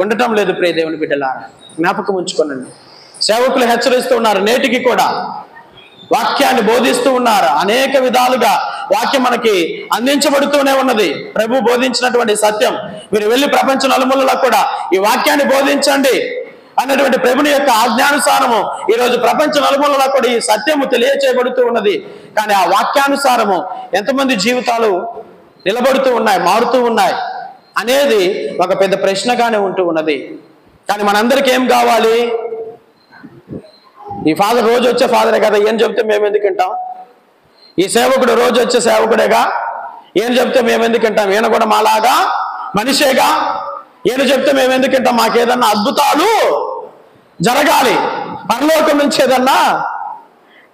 ఉండటం లేదు. ప్రియ దేవుని బిడ్డలారా, జ్ఞాపకం ఉంచుకోనండి. సేవకులు హెచ్చరిస్తూ ఉన్నారు, నేటికి కూడా వాక్యాన్ని బోధిస్తూ ఉన్నారు. అనేక విధాలుగా వాక్యం మనకి అందించబడుతూనే ఉన్నది. ప్రభు బోధించినటువంటి సత్యం, మీరు వెళ్ళి ప్రపంచ నలుమూలలో కూడా ఈ వాక్యాన్ని బోధించండి అన్నటువంటి ప్రభుని యొక్క ఆజ్ఞానుసారము ఈరోజు ప్రపంచ నలుమూలలో కూడా ఈ సత్యము తెలియచేయబడుతూ ఉన్నది. కానీ ఆ వాక్యానుసారము ఎంతమంది జీవితాలు నిలబడుతూ ఉన్నాయి, మారుతూ ఉన్నాయి అనేది ఒక పెద్ద ప్రశ్నగానే ఉంటూ ఉన్నది. కానీ మనందరికీ ఏం కావాలి? ఈ ఫాదర్ రోజు వచ్చే ఫాదరే కదా, ఏం చెప్తే మేము ఎందుకు వింటాం? ఈ సేవకుడు రోజు వచ్చే సేవకుడేగా, ఏం చెప్తే మేము ఎందుకు వింటాం? ఈయన కూడా మాలాగా మనిషేగా, ఈయన చెప్తే మేము ఎందుకు వింటాం? మాకేదన్నా అద్భుతాలు జరగాలి, పరలోకం నుంచి ఏదన్నా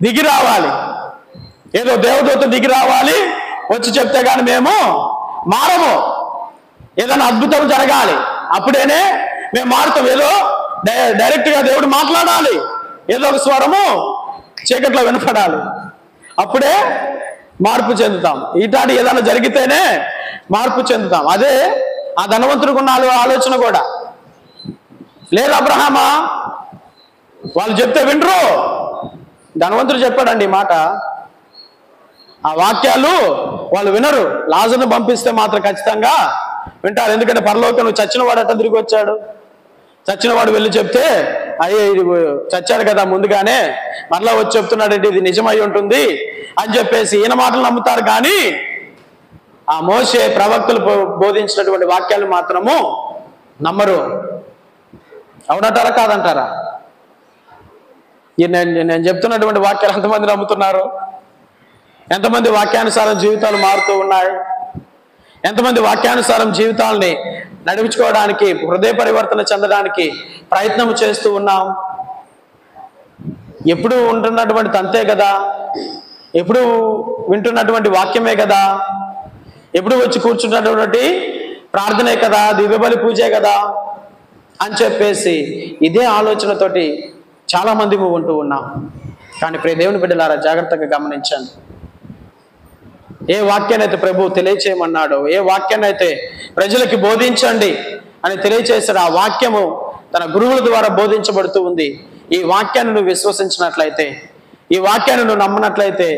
దిగి రావాలి, ఏదో దేవదూత దిగి రావాలి, వచ్చి చెప్తే కానీ మేము మారము. ఏదైనా అద్భుతం జరగాలి, అప్పుడేనే మేము మారుతాం. ఏదో డైరెక్ట్గా దేవుడు మాట్లాడాలి, ఏదో ఒక స్వరము చీకట్లో వినపడాలి, అప్పుడే మార్పు చెందుతాం. ఇట్లాంటి ఏదైనా జరిగితేనే మార్పు చెందుతాం. అదే ఆ ధనవంతుడికి ఉన్న ఆలోచన కూడా. లేదు అబ్రహామా, వాళ్ళు చెప్తే వినరు. ధనవంతుడు చెప్పాడండి ఈ మాట, ఆ వాక్యాలు వాళ్ళు వినరు. లాజరును పంపిస్తే మాత్రం ఖచ్చితంగా వింటారు. ఎందుకంటే పరలోకం నువ్వు చచ్చినవాడు అట్ట తిరిగి వచ్చాడు, చచ్చినవాడు వెళ్ళి చెప్తే అయ్యే ఇది చచ్చాడు కదా ముందుగానే, మరలా వచ్చి చెప్తున్నాడంటే ఇది నిజమై ఉంటుంది అని చెప్పేసి ఈయన మాటలు నమ్ముతారు. కానీ ఆ మోషే ప్రవక్తలు బోధించినటువంటి వాక్యాలు మాత్రము నమ్మరు. అవునంటారా కాదంటారా? నేను చెప్తున్నటువంటి వాక్యాలు ఎంతమంది నమ్ముతున్నారు? ఎంతమంది వాక్యానుసారం జీవితాలు మారుతూ ఉన్నాయి? ఎంతమంది వాక్యానుసారం జీవితాలని నడిపించుకోవడానికి, హృదయ పరివర్తన చెందడానికి ప్రయత్నం చేస్తూ ఉన్నాం? ఎప్పుడు ఉంటున్నటువంటి తంతే కదా, ఎప్పుడు వింటున్నటువంటి వాక్యమే కదా, ఎప్పుడు వచ్చి కూర్చున్నటువంటి ప్రార్థనే కదా, దివ్యబలి పూజే కదా అని చెప్పేసి ఇదే ఆలోచనతోటి చాలా మంది ఉంటూ ఉన్నాం. కానీ ప్రియ దేవుని బిడ్డలారా, జాగ్రత్తగా గమనించండి. ఏ వాక్యాన్ని అయితే ప్రభు తెలియచేయమన్నాడో, ఏ వాక్యాన్ని అయితే ప్రజలకి బోధించండి అని తెలియచేశాడు, ఆ వాక్యము తన గురువుల ద్వారా బోధించబడుతూ ఉంది. ఈ వాక్యాన్ని నువ్వు విశ్వసించినట్లయితే, ఈ వాక్యాన్ని నువ్వు నమ్మనట్లయితే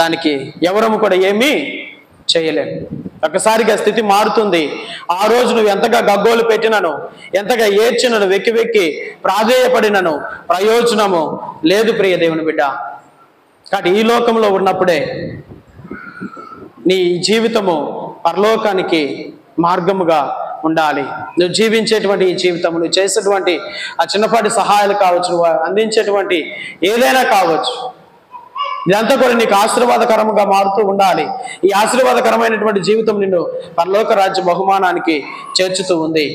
దానికి ఎవరము కూడా ఏమీ చేయలేము. ఒక్కసారిగా స్థితి మారుతుంది. ఆ రోజు నువ్వు ఎంతగా గగ్గోలు పెట్టినను, ఎంతగా ఏడ్చినను, వెక్కి వెక్కి ప్రాధేయపడినను ప్రయోజనము లేదు ప్రియ దేవుని బిడ్డ. కాబట్టి ఈ లోకంలో ఉన్నప్పుడే నీ జీవితము పరలోకానికి మార్గముగా ఉండాలి. నువ్వు జీవించేటువంటి ఈ జీవితం, నువ్వు చేసేటువంటి ఆ చిన్నపాటి సహాయాలు కావచ్చు, నువ్వు అందించేటువంటి ఏదైనా కావచ్చు, ఇదంతా కూడా నీకు ఆశీర్వాదకరముగా మారుతూ ఉండాలి. ఈ ఆశీర్వాదకరమైనటువంటి జీవితం నిన్ను పరలోక రాజ్య బహుమానానికి చేర్చుతూ ఉంది.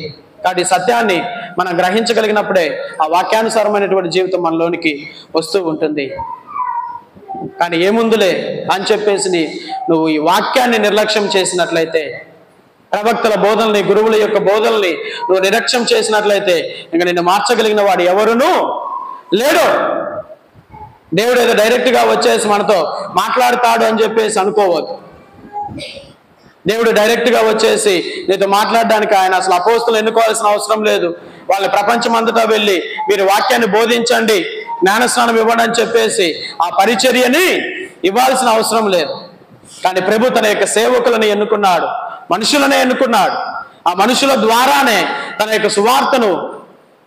కాబట్టి సత్యాన్ని మనం గ్రహించగలిగినప్పుడే ఆ వాక్యానుసారమైనటువంటి జీవితం మనలోనికి వస్తూ ఉంటుంది. కానీ ఏముందులే అని చెప్పేసి నువ్వు ఈ వాక్యాన్ని నిర్లక్ష్యం చేసినట్లయితే ప్రవక్తల బోధనల్ని, గురువుల యొక్క బోధనల్ని నువ్వు నిర్లక్ష్యం చేసినట్లయితే ఇంకా నిన్ను మార్చగలిగిన వాడు ఎవరునూ లేడు. దేవుడు ఏదో డైరెక్ట్గా వచ్చేసి మనతో మాట్లాడతాడు అని చెప్పేసి అనుకోవద్దు. దేవుడు డైరెక్ట్గా వచ్చేసి నీతో మాట్లాడడానికి ఆయన అసలు అపోస్తులు ఎన్నుకోవాల్సిన అవసరం లేదు. వాళ్ళ ప్రపంచం అంతటా వెళ్ళి మీరు వాక్యాన్ని బోధించండి, జ్ఞానస్నానం ఇవ్వండి అని చెప్పేసి ఆ పరిచర్యని ఇవ్వాల్సిన అవసరం లేదు. కానీ ప్రభు తన యొక్క సేవకులను ఎన్నుకున్నాడు, మనుషులనే ఎన్నుకున్నాడు. ఆ మనుషుల ద్వారానే తన యొక్క సువార్తను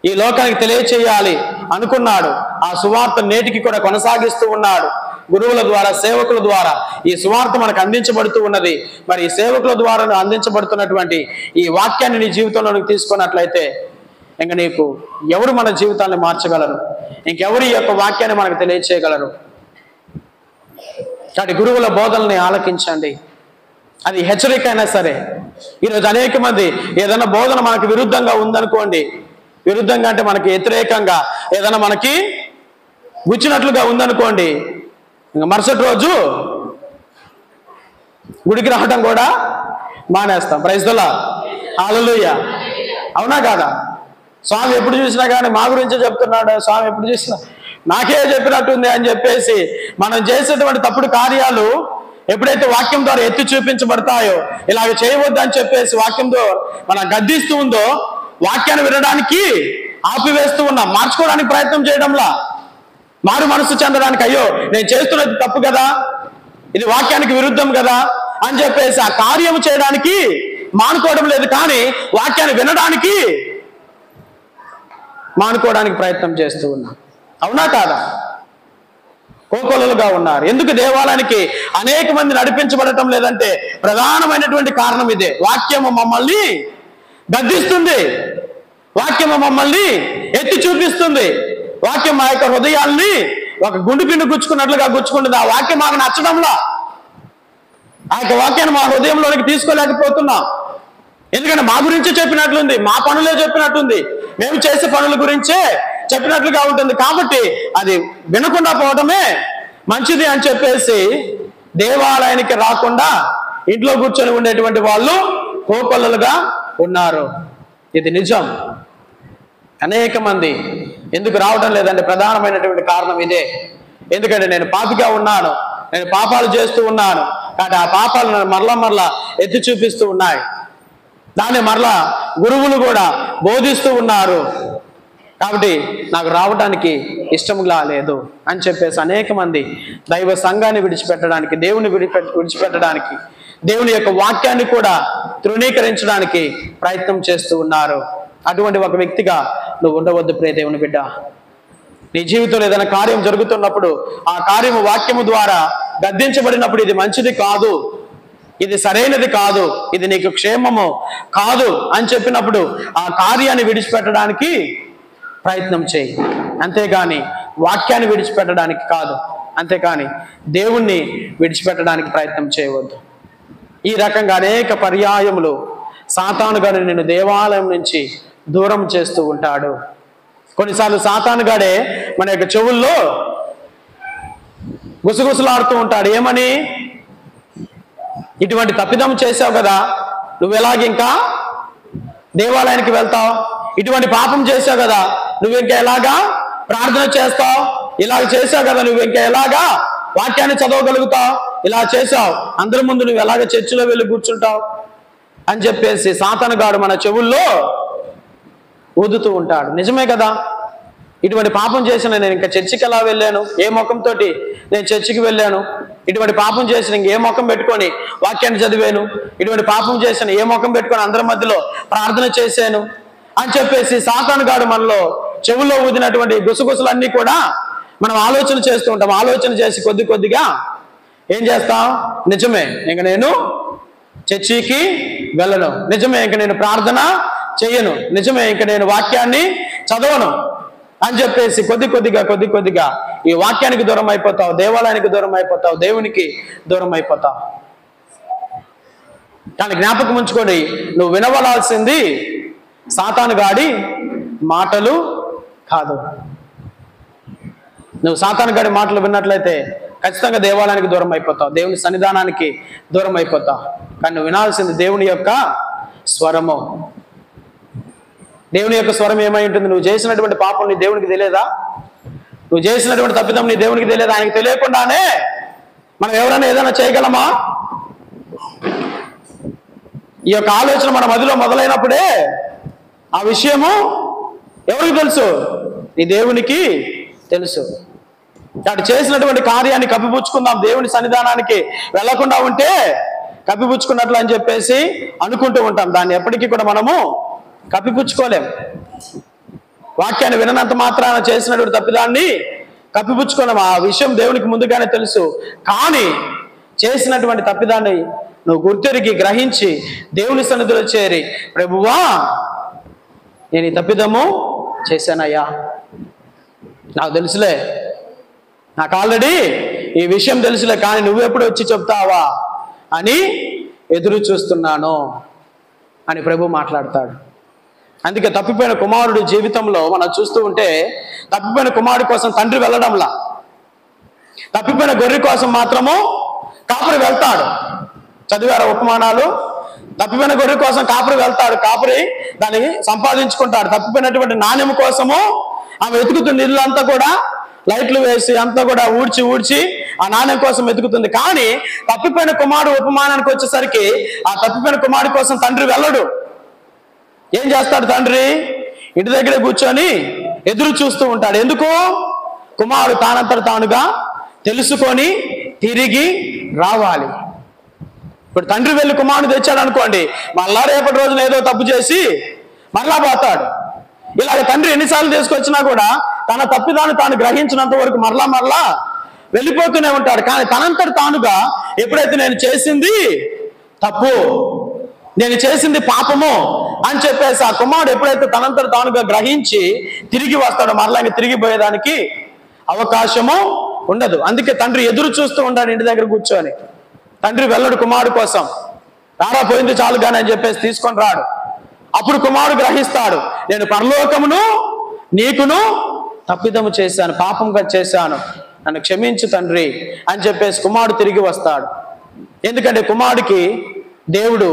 ఈ లోకానికి తెలియచేయాలి అనుకున్నాడు. ఆ సువార్త నేటికి కూడా కొనసాగిస్తూ ఉన్నాడు. గురువుల ద్వారా, సేవకుల ద్వారా ఈ సువార్త మనకు అందించబడుతూ ఉన్నది. మరి ఈ సేవకుల ద్వారా అందించబడుతున్నటువంటి ఈ వాక్యాన్ని నీ జీవితంలోనికి తీసుకున్నట్లయితే ఇంక నీకు ఎవరు మన జీవితాన్ని మార్చగలరు? ఇంకెవరు ఈ యొక్క వాక్యాన్ని మనకు తెలియచేయగలరు? కాబట్టి గురువుల బోధనల్ని ఆలకించండి. అది హెచ్చరిక అయినా సరే. ఈరోజు అనేక మంది ఏదైనా బోధన మనకు విరుద్ధంగా ఉందనుకోండి, విరుద్ధంగా అంటే మనకి వ్యతిరేకంగా ఏదైనా మనకి గుచ్చినట్లుగా ఉందనుకోండి, ఇంకా మరుసటి రోజు గుడికి రావడం కూడా మానేస్తాం. ప్రైజ్ ది లార్డ్, హల్లెలూయా. అవునా కాదా? స్వామి ఎప్పుడు చూసినా కానీ మా గురించే చెప్తున్నాడు, స్వామి ఎప్పుడు చూసినా నాకే చెప్పినట్టుంది అని చెప్పేసి మనం చేసేటువంటి తప్పుడు కార్యాలు ఎప్పుడైతే వాక్యం ద్వారా ఎత్తి చూపించబడతాయో, ఇలాగ చేయవద్దు అని చెప్పేసి వాక్యంతో మనం గద్దిస్తూ ఉందో, వాక్యాన్ని వినడానికి ఆపివేస్తూ ఉన్నాం. మార్చుకోవడానికి ప్రయత్నం చేయడంలా, మారు మనసు చెందడానికి అయ్యో నేను చేస్తున్నది తప్పు కదా, ఇది వాక్యానికి విరుద్ధం కదా అని చెప్పేసి ఆ కార్యం చేయడానికి మానుకోవడం లేదు, కానీ వాక్యాన్ని వినడానికి మానుకోవడానికి ప్రయత్నం చేస్తూ ఉన్నాం. అవునా కాదా? కోకొల్లలుగా ఉన్నారు. ఎందుకు దేవాలయానికి అనేక మంది నడిపించబడటం లేదంటే ప్రధానమైనటువంటి కారణం ఇదే. వాక్యము మమ్మల్ని గద్దిస్తుంది, వాక్యము మమ్మల్ని ఎత్తి చూపిస్తుంది. వాక్యం మా యొక్క హృదయాల్ని ఒక గుండు పిండి గుచ్చుకున్నట్లుగా గుచ్చుకుంటుంది. ఆ వాక్యం మాకు నచ్చడంలా, ఆ యొక్క వాక్యాన్ని మా హృదయంలోనికి తీసుకోలేకపోతున్నాం. ఎందుకంటే మా గురించే చెప్పినట్లుంది, మా పనులే చెప్పినట్టుంది, మేము చేసే పనుల గురించే చెప్పినట్లుగా ఉంటుంది. కాబట్టి అది వినకుండా పోవడమే మంచిది అని చెప్పేసి దేవాలయానికి రాకుండా ఇంట్లో కూర్చొని ఉండేటువంటి వాళ్ళు కోకొల్లలుగా ఉన్నారు. ఇది నిజం. అనేక మంది ఎందుకు రావడం లేదంటే ప్రధానమైనటువంటి కారణం ఇదే. ఎందుకంటే నేను పాపిగా ఉన్నాను, నేను పాపాలు చేస్తూ ఉన్నాను, కాబట్టి ఆ పాపాలు నన్ను మరలా ఎత్తి చూపిస్తూ ఉన్నాయి. దాన్ని మరలా గురువులు కూడా బోధిస్తూ ఉన్నారు, కాబట్టి నాకు రావడానికి ఇష్టంగా లేదు అని చెప్పేసి అనేక మంది దైవ సంఘాన్ని విడిచిపెట్టడానికి, దేవుని విడిచిపెట్టడానికి, దేవుని యొక్క వాక్యాన్ని కూడా తృణీకరించడానికి ప్రయత్నం చేస్తూ ఉన్నారు. అటువంటి ఒక వ్యక్తిగా నువ్వు ఉండవద్దు ప్రియ దేవుని బిడ్డ. నీ జీవితంలో ఏదైనా కార్యం జరుగుతున్నప్పుడు ఆ కార్యము వాక్యము ద్వారా గద్దించబడినప్పుడు ఇది మంచిది కాదు, ఇది సరైనది కాదు, ఇది నీకు క్షేమము కాదు అని చెప్పినప్పుడు ఆ కార్యాన్ని విడిచిపెట్టడానికి ప్రయత్నం చేయి, అంతేగాని వాక్యాన్ని విడిచిపెట్టడానికి కాదు, అంతేకాని దేవుణ్ణి విడిచిపెట్టడానికి ప్రయత్నం చేయవద్దు. ఈ రకంగా అనేక పర్యాయములు సాతానుగాడు నిన్ను దేవాలయం నుంచి దూరం చేస్తూ ఉంటాడు. కొన్నిసార్లు సాతానుగాడే మన యొక్క చెవుల్లో గుసగుసలాడుతూ ఉంటాడు. ఏమని? ఇటువంటి తప్పిదం చేసావు కదా, నువ్వు ఎలాగింకా దేవాలయానికి వెళ్తావు? ఇటువంటి పాపం చేసావు కదా, నువ్వు ఇంకా ఎలాగా ప్రార్థన చేస్తావు? ఇలాగ చేసావు కదా, నువ్వు ఇంకా ఎలాగా వాక్యాన్ని చదవగలుగుతావు? ఇలా చేసావు, అందరి ముందు నువ్వు ఎలాగ చర్చిలో వెళ్ళి కూర్చుంటావు అని చెప్పేసి సాతానుగాడు మన చెవుల్లో ఊదుతూ ఉంటాడు. నిజమే కదా, ఇటువంటి పాపం చేసిన నేను ఇంకా చర్చికి ఎలా వెళ్ళాను, ఏ ముఖంతో నేను చర్చికి వెళ్ళాను, ఇటువంటి పాపం చేసిన ఇంకే ముఖం పెట్టుకొని వాక్యాన్ని చదివాను, ఇటువంటి పాపం చేసిన ఏ ముఖం పెట్టుకొని అందరి మధ్యలో ప్రార్థన చేశాను అని చెప్పేసి సాతానుగాడు మనలో చెవుల్లో ఊదినటువంటి గుసగుసలన్నీ కూడా మనం ఆలోచన చేస్తూ ఉంటాం. ఆలోచన చేసి కొద్దిగా ఏం చేస్తాం? నిజమే, ఇంక నేను చర్చికి వెళ్ళను, నిజమే ఇంక నేను ప్రార్థన చెయ్యను, నిజమే ఇంక నేను వాక్యాన్ని చదవను అని చెప్పేసి కొద్దిగా ఈ వాక్యానికి దూరం అయిపోతావు, దేవాలయానికి దూరం అయిపోతావు, దేవునికి దూరం అయిపోతావు. కానీ జ్ఞాపకం ఉంచుకోండి, నువ్వు వినవలసింది సాతానుగాడి మాటలు కాదు. నువ్వు సాతానుగాడి మాటలు విన్నట్లయితే ఖచ్చితంగా దేవాలయానికి దూరం అయిపోతావు, దేవుని సన్నిధానానికి దూరం అయిపోతావు. కానీ నువ్వు వినాల్సింది దేవుని యొక్క స్వరము. దేవుని యొక్క స్వరం ఏమై ఉంటుంది? నువ్వు చేసినటువంటి పాపం నీ దేవునికి తెలియదా? నువ్వు చేసినటువంటి తప్పిదం నీ దేవునికి తెలియదా? ఆయనకి తెలియకుండానే మనం ఎవరైనా ఏదైనా చేయగలమా? ఈ యొక్క ఆలోచన మన మదిలో మొదలైనప్పుడే ఆ విషయము ఎవరికి తెలుసు? నీ దేవునికి తెలుసు. అటు చేసినటువంటి కార్యాన్ని కప్పిపుచ్చుకుందాం, దేవుని సన్నిధానానికి వెళ్లకుండా ఉంటే కప్పిపుచ్చుకున్నట్లు అని చెప్పేసి అనుకుంటూ ఉంటాం. దాన్ని ఎప్పటికీ కూడా మనము కప్పిపుచ్చుకోలేం. వాక్యాన్ని విననంత మాత్రాన చేసినటువంటి తప్పిదాన్ని కప్పిపుచ్చుకోలేం. ఆ విషయం దేవునికి ముందుగానే తెలుసు. కానీ చేసినటువంటి తప్పిదాన్ని నువ్వు గుర్తెరిగి గ్రహించి దేవుని సన్నిధిలో చేరి, ప్రభువా నేను ఈ తప్పిదము చేశానయ్యా, నాకు తెలుసులే, నాకు ఆల్రెడీ ఈ విషయం తెలుసులే, కానీ నువ్వెప్పుడు వచ్చి చెప్తావా అని ఎదురు చూస్తున్నాను అని ప్రభు మాట్లాడతాడు. అందుకే తప్పిపోయిన కుమారుడు జీవితంలో మనం చూస్తూ ఉంటే, తప్పిపోయిన కుమారుడి కోసం తండ్రి వెళ్ళడంలా, తప్పిపోయిన గొర్రె కోసం మాత్రము కాపురి వెళ్తాడు. చదివారు ఉపమానాలు? తప్పిపోయిన గొర్రె కోసం కాపురి వెళ్తాడు, కాపురి దాన్ని సంపాదించుకుంటాడు. తప్పిపోయినటువంటి నాణ్యం కోసము ఆమె వెతుకుతుంది, ఇల్లంతా కూడా లైట్లు వేసి అంతా కూడా ఊడ్చి ఆ నాణ్యం కోసం వెతుకుతుంది. కానీ తప్పిపోయిన కుమారుడు ఉపమానానికి వచ్చేసరికి ఆ తప్పిపోయిన కుమారుడి కోసం తండ్రి వెళ్ళడు. ఏం చేస్తాడు తండ్రి? ఇంటి దగ్గరే కూర్చొని ఎదురు చూస్తూ ఉంటాడు. ఎందుకు? కుమారుడు తానంతట తానుగా తెలుసుకొని తిరిగి రావాలి. ఇప్పుడు తండ్రి వెళ్ళి కుమారుడు తెచ్చాడు అనుకోండి, మళ్ళా రేపటి రోజున ఏదో తప్పు చేసి మళ్ళా పోతాడు. ఇలాగ తండ్రి ఎన్నిసార్లు తీసుకొచ్చినా కూడా తన తప్పిదాన్ని తాను గ్రహించినంత వరకు మరలా వెళ్ళిపోతూనే ఉంటాడు. కానీ తనంతట తానుగా ఎప్పుడైతే నేను చేసింది తప్పు, నేను చేసింది పాపము అని చెప్పేసి ఆ కుమారుడు ఎప్పుడైతే తనంతట తానుగా గ్రహించి తిరిగి వస్తాడో మరలా ఇంక తిరిగి పోయేదానికి అవకాశము ఉండదు. అందుకే తండ్రి ఎదురు చూస్తూ ఉంటాడు ఇంటి దగ్గర కూర్చొని. తండ్రి వెళ్ళడు కుమారుడు కోసం, రారా పోయింది చాలు కానీ అని చెప్పేసి తీసుకొని రాడు. అప్పుడు కుమారుడు గ్రహిస్తాడు, నేను పరలోకమును నీకును తప్పిదము చేశాను, పాపంగా చేశాను, నన్ను క్షమించు తండ్రి అని చెప్పేసి కుమారుడు తిరిగి వస్తాడు. ఎందుకంటే కుమారుడికి దేవుడు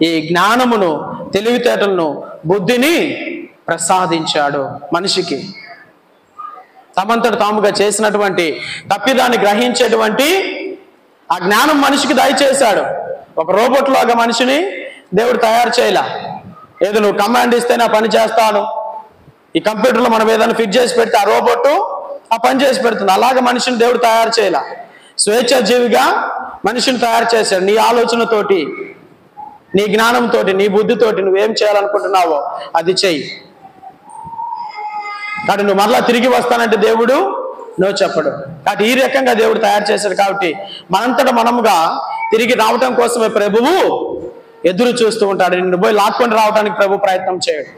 ఈ జ్ఞానమును, తెలివితేటలను, బుద్ధిని ప్రసాదించాడు. మనిషికి తమంతట తాముగా చేసినటువంటి తప్పిదాన్ని గ్రహించేటువంటి ఆ జ్ఞానం మనిషికి దయచేశాడు. ఒక రోబోట్ లాగా మనిషిని దేవుడు తయారు చేయలే. ఏదో నువ్వు కమాండ్ ఇస్తే నా పని చేస్తాను, ఈ కంప్యూటర్లో మనం ఏదైనా ఫిట్ చేసి పెడితే ఆ రోబోట్ ఆ పని చేసి పెడుతుంది. అలాగే మనిషిని దేవుడు తయారు చేయలే. స్వేచ్ఛాజీవిగా మనిషిని తయారు చేశాడు. నీ ఆలోచనతోటి, నీ జ్ఞానంతో, నీ బుద్ధితోటి నువ్వేం చేయాలనుకుంటున్నావో అది చెయ్యి. కాబట్టి నువ్వు మరలా తిరిగి వస్తానంటే దేవుడు నో చెప్పడు. కాబట్టి ఈ రకంగా దేవుడు తయారు చేశాడు. కాబట్టి మనంతట మనముగా తిరిగి రావటం కోసమే ప్రభువు ఎదురు చూస్తూ ఉంటాడు. నిన్ను పోయి లాక్కొని రావడానికి ప్రభు ప్రయత్నం చేయడు.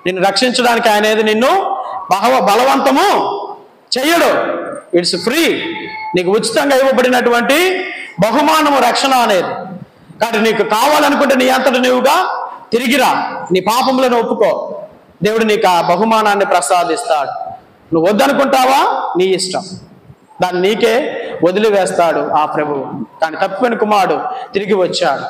నిన్ను రక్షించడానికి ఆయన ఏది నిన్ను బలవంతము చెయ్యడు. It's free. నీకు ఉచితంగా ఇవ్వబడినటువంటి బహుమానము రక్షణ అనేది. కాబట్టి నీకు కావాలనుకుంటే నీ అంతట నీవుగా తిరిగిరా, నీ పాపములను ఒప్పుకో, దేవుడు నీకు ఆ బహుమానాన్ని ప్రసాదిస్తాడు. నువ్వు వద్దనుకుంటావా నీ ఇష్టం, దాన్ని నీకే వదిలివేస్తాడు ఆ ప్రభువు. కానీ తప్పిపోయిన కుమారుడు తిరిగి వచ్చాడు,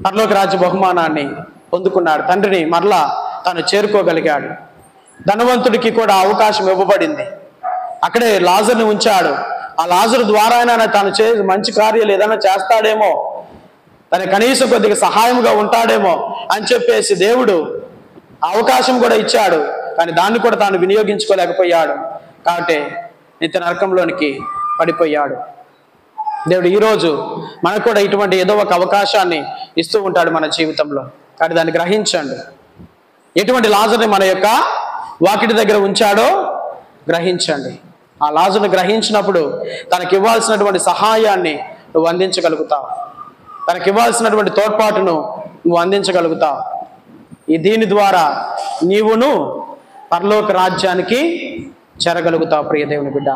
పరలోక రాజ్య బహుమానాన్ని పొందుకున్నాడు, తండ్రిని మరలా తాను చేరుకోగలిగాడు. ధనవంతుడికి కూడా అవకాశం ఇవ్వబడింది. అక్కడే లాజర్ని ఉంచాడు. ఆ లాజరు ద్వారా తాను మంచి కార్యాలు ఏదైనా చేస్తాడేమో, తన కనీసం కొద్దిగా సహాయంగా ఉంటాడేమో అని చెప్పేసి దేవుడు అవకాశం కూడా ఇచ్చాడు. కానీ దాన్ని కూడా తాను వినియోగించుకోలేకపోయాడు. కాబట్టి నిత్య నరకంలోనికి పడిపోయాడు. దేవుడు ఈరోజు మనకు కూడా ఇటువంటి ఏదో ఒక అవకాశాన్ని ఇస్తూ ఉంటాడు మన జీవితంలో. కానీ దాన్ని గ్రహించండి. ఎటువంటి లాజర్ని మన యొక్క వాకిటి దగ్గర ఉంచాడో గ్రహించండి. ఆ లాజర్ని గ్రహించినప్పుడు తనకి ఇవ్వాల్సినటువంటి సహాయాన్ని నువ్వు అందించగలుగుతావు, తనకి ఇవ్వాల్సినటువంటి తోడ్పాటును నువ్వు అందించగలుగుతావు. దీని ద్వారా నీవును పరలోక రాజ్యానికి చేరగలుగుతావు ప్రియ దేవుని బిడ్డ.